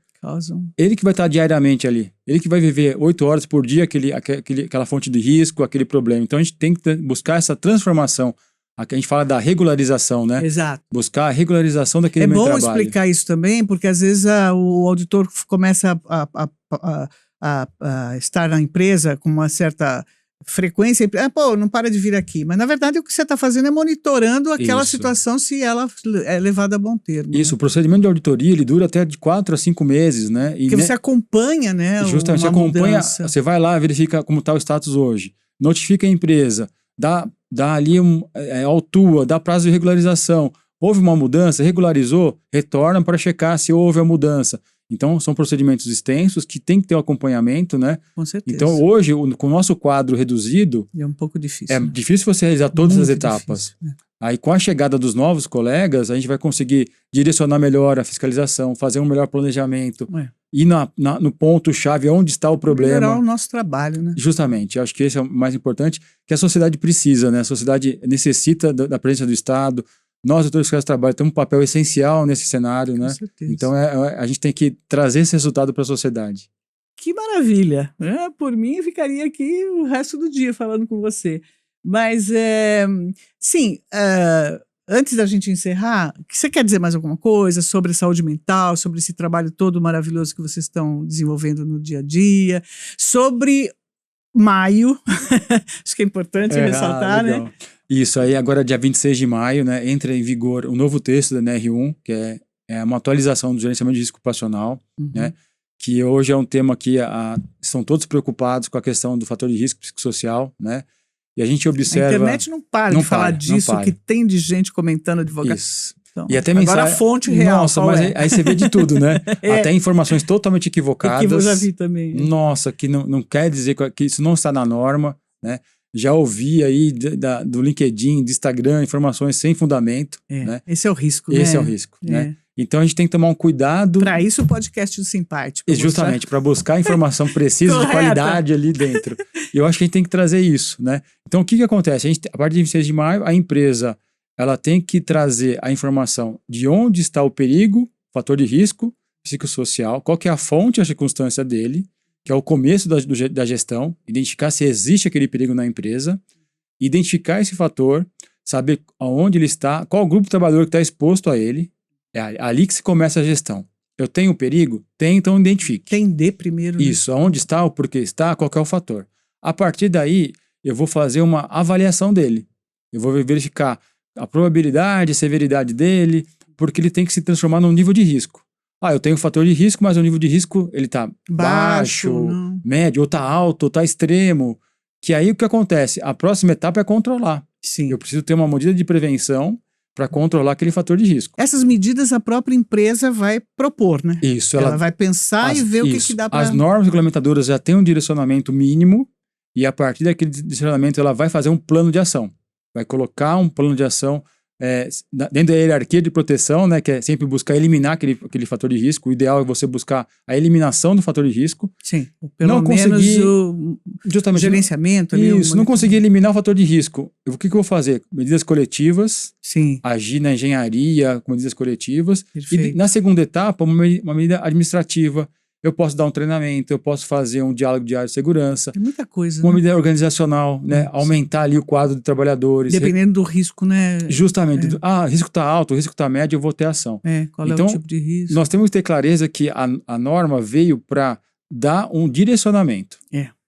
ele que vai estar diariamente ali, ele que vai viver 8 horas por dia aquela fonte de risco, aquele problema. Então a gente tem que buscar essa transformação Aqui a gente fala da regularização, né? Exato. Buscar a regularização daquele meio de trabalho. É bom explicar isso também, porque às vezes o auditor começa a estar na empresa com uma certa frequência, não para de vir aqui. Mas, na verdade, o que você está fazendo é monitorando aquela situação, se ela é levada a bom termo. Isso, né? O procedimento de auditoria, ele dura até de 4 a 5 meses, né? Porque você acompanha, né? Justamente, você acompanha, você vai lá, verifica como está o status hoje, notifica a empresa, dá ali autua, dá prazo de regularização. Houve uma mudança, regularizou, retorna para checar se houve a mudança. Então, são procedimentos extensos que tem que ter um acompanhamento, né? Com certeza. Então, hoje, com o nosso quadro reduzido... É um pouco difícil. É difícil você realizar todas as etapas. Difícil, Aí, com a chegada dos novos colegas, a gente vai conseguir direcionar melhor a fiscalização, fazer um melhor planejamento, ir no ponto-chave, onde está o problema. Melhorar o nosso trabalho, né? Justamente. Acho que esse é o mais importante, que a sociedade precisa, né? A sociedade necessita da presença do Estado. Nós, doutores fiscais do trabalho, temos um papel essencial nesse cenário, né? Com certeza. Então, a gente tem que trazer esse resultado para a sociedade. Que maravilha! Por mim, eu ficaria aqui o resto do dia falando com você. Mas, sim, antes da gente encerrar, você quer dizer mais alguma coisa sobre saúde mental, sobre esse trabalho todo maravilhoso que vocês estão desenvolvendo no dia a dia, sobre maio, acho que é importante ressaltar, legal. né? Isso, aí agora dia 26 de maio, né, entra em vigor um novo texto da NR1, que é uma atualização do gerenciamento de risco ocupacional, né, que hoje é um tema que são todos preocupados com a questão do fator de risco psicossocial, né, e a gente observa... A internet não para de falar disso, o que tem de gente comentando advogado. Isso. Então, e até agora a fonte real. Nossa, mas aí você vê de tudo, né? Até informações totalmente equivocadas. Que eu já vi também. Nossa, que não quer dizer que isso não está na norma, né? Já ouvi aí do LinkedIn, do Instagram, informações sem fundamento. Né? Esse é o risco, né? Esse é o risco, né? Então a gente tem que tomar um cuidado. Para isso o podcast do Simparte. Justamente, para buscar informação precisa, de qualidade ali dentro. E eu acho que a gente tem que trazer isso, né? Então o que acontece? A partir de 26 de maio, a empresa ela tem que trazer a informação de onde está o perigo, fator de risco psicossocial, qual que é a fonte, a circunstância dele, que é o começo da gestão, identificar se existe aquele perigo na empresa, identificar esse fator, saber aonde ele está, qual o grupo de trabalhador que está exposto a ele. É ali que se começa a gestão. Eu tenho perigo? Tenho, então identifique. Entender primeiro. Isso, aonde está, o porquê está, qual que é o fator. A partir daí, eu vou fazer uma avaliação dele. Eu vou verificar a probabilidade, a severidade dele, porque ele tem que se transformar num nível de risco. Eu tenho um fator de risco, mas o nível de risco ele está baixo, médio, ou está alto, ou está extremo. Que aí o que acontece? A próxima etapa é controlar. Sim. Eu preciso ter uma medida de prevenção para controlar aquele fator de risco. Essas medidas a própria empresa vai propor, né? Isso. Ela vai pensar e ver o que dá para... As normas regulamentadoras já têm um direcionamento mínimo e a partir daquele direcionamento ela vai fazer um plano de ação. Vai colocar um plano de ação dentro da hierarquia de proteção, né, que é sempre buscar eliminar aquele fator de risco. O ideal é você buscar a eliminação do fator de risco. Sim, pelo menos o gerenciamento. Isso, não conseguir eliminar o fator de risco. O que eu vou fazer? Medidas coletivas. Sim. Agir na engenharia com medidas coletivas. Perfeito. E na segunda etapa, uma medida administrativa. Eu posso dar um treinamento, eu posso fazer um diálogo diário de segurança. É muita coisa. Uma medida organizacional, né? Aumentar ali o quadro de trabalhadores. Dependendo do risco, né? Justamente. O risco está alto, o risco está médio, eu vou ter ação. Qual é o tipo de risco? Nós temos que ter clareza que a norma veio para dar um direcionamento.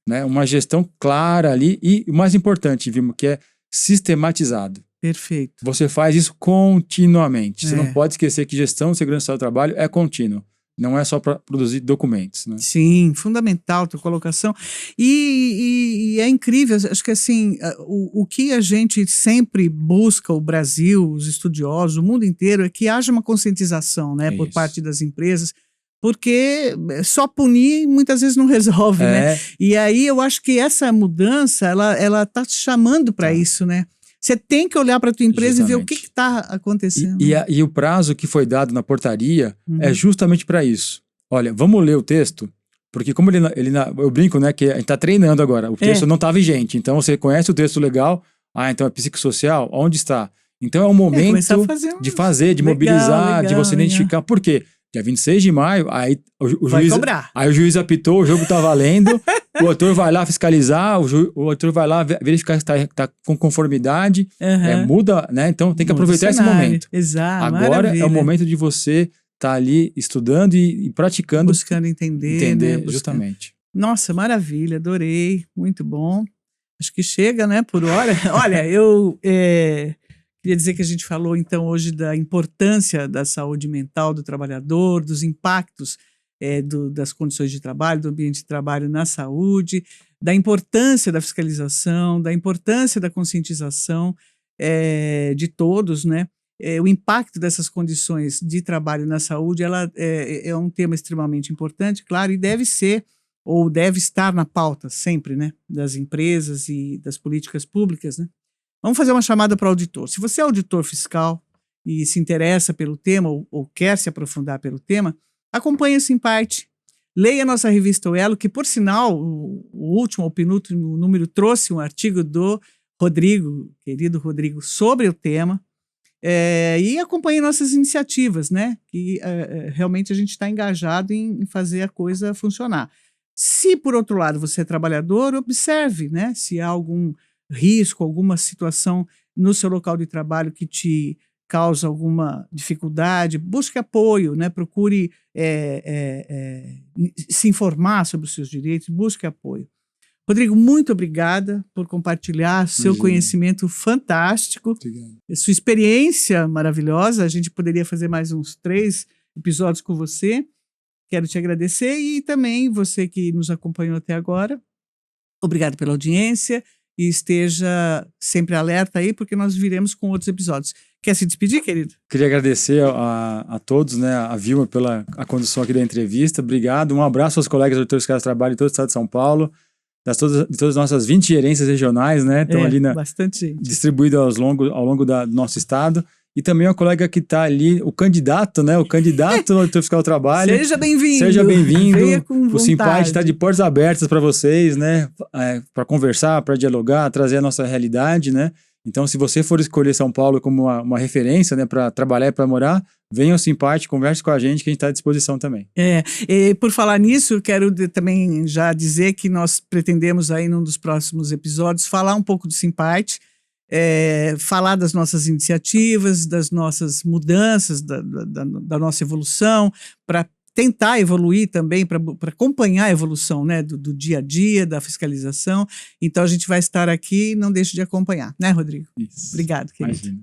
Né? Uma gestão clara ali e o mais importante, vimos, que é sistematizado. Perfeito. Você faz isso continuamente. Você não pode esquecer que gestão de segurança do trabalho é contínua. Não é só para produzir documentos, né? Sim, fundamental a tua colocação. E é incrível, acho que assim, o que a gente sempre busca, o Brasil, os estudiosos, o mundo inteiro, é que haja uma conscientização, né, por parte das empresas, porque só punir muitas vezes não resolve, né? E aí eu acho que essa mudança, ela tá te chamando para isso, né? Você tem que olhar para a tua empresa e ver o que está acontecendo. E o prazo que foi dado na portaria é justamente para isso. Olha, vamos ler o texto, porque como eu brinco, né, que a gente está treinando agora, o texto não está vigente, então você conhece o texto legal, então é psicossocial, onde está? Então é o momento de fazer, de mobilizar, de você identificar. Por quê? Dia 26 de maio, aí o juiz, cobrar. Aí o juiz apitou, o jogo tá valendo, o auditor vai lá fiscalizar, o auditor vai lá verificar se está com conformidade, muda, né? Então tem que aproveitar esse momento. Exato. Agora maravilha. é o momento de você estar ali estudando e praticando. Buscando entender, né? Justamente. Nossa, maravilha, adorei, muito bom. Acho que chega, né, por hora. Olha, eu queria dizer que a gente falou, então, hoje da importância da saúde mental do trabalhador, dos impactos das condições de trabalho, do ambiente de trabalho na saúde, da importância da fiscalização, da importância da conscientização de todos, né? O impacto dessas condições de trabalho na saúde ela é um tema extremamente importante, claro, e deve ser ou deve estar na pauta sempre, né, das empresas e das políticas públicas, né? Vamos fazer uma chamada para o auditor. Se você é auditor fiscal e se interessa pelo tema ou quer se aprofundar pelo tema, acompanhe o Simparte, leia a nossa revista O Elo, que, por sinal, o último ou penúltimo número trouxe um artigo do Rodrigo, querido Rodrigo, sobre o tema, e acompanhe nossas iniciativas, né? Que realmente a gente está engajado em fazer a coisa funcionar. Se, por outro lado, você é trabalhador, observe, né? Se há algum risco, alguma situação no seu local de trabalho que te causa alguma dificuldade, busque apoio, né? Procure se informar sobre os seus direitos, busque apoio. Rodrigo, muito obrigada por compartilhar seu conhecimento fantástico, sua experiência maravilhosa. A gente poderia fazer mais uns 3 episódios com você. Quero te agradecer e também você que nos acompanhou até agora. Obrigado pela audiência e esteja sempre alerta aí, porque nós viremos com outros episódios. Quer se despedir, querido? Queria agradecer a todos, né, a Vilma pela condução aqui da entrevista. Obrigado. Um abraço aos colegas auditores fiscais de trabalho de todo o estado de São Paulo. De todas as nossas 20 gerências regionais, né? Estão ali distribuídas ao longo do nosso estado. E também uma colega que está ali, o candidato, né? O candidato ao auditor fiscal do trabalho. Seja bem-vindo. Seja bem-vindo. Venha com vontade. O Simparte está de portas abertas para vocês, né? Para conversar, para dialogar, trazer a nossa realidade, né? Então, se você for escolher São Paulo como uma referência, né, para trabalhar e para morar, venha ao Simparte, converse com a gente, que a gente está à disposição também. E por falar nisso, eu quero também já dizer que nós pretendemos aí, num dos próximos episódios, falar um pouco do Simparte, falar das nossas iniciativas, das nossas mudanças, da nossa evolução, para tentar evoluir também, para acompanhar a evolução, né, do dia a dia, da fiscalização. Então a gente vai estar aqui, não deixe de acompanhar, né, Rodrigo? Isso. Obrigado, querido. Imagina.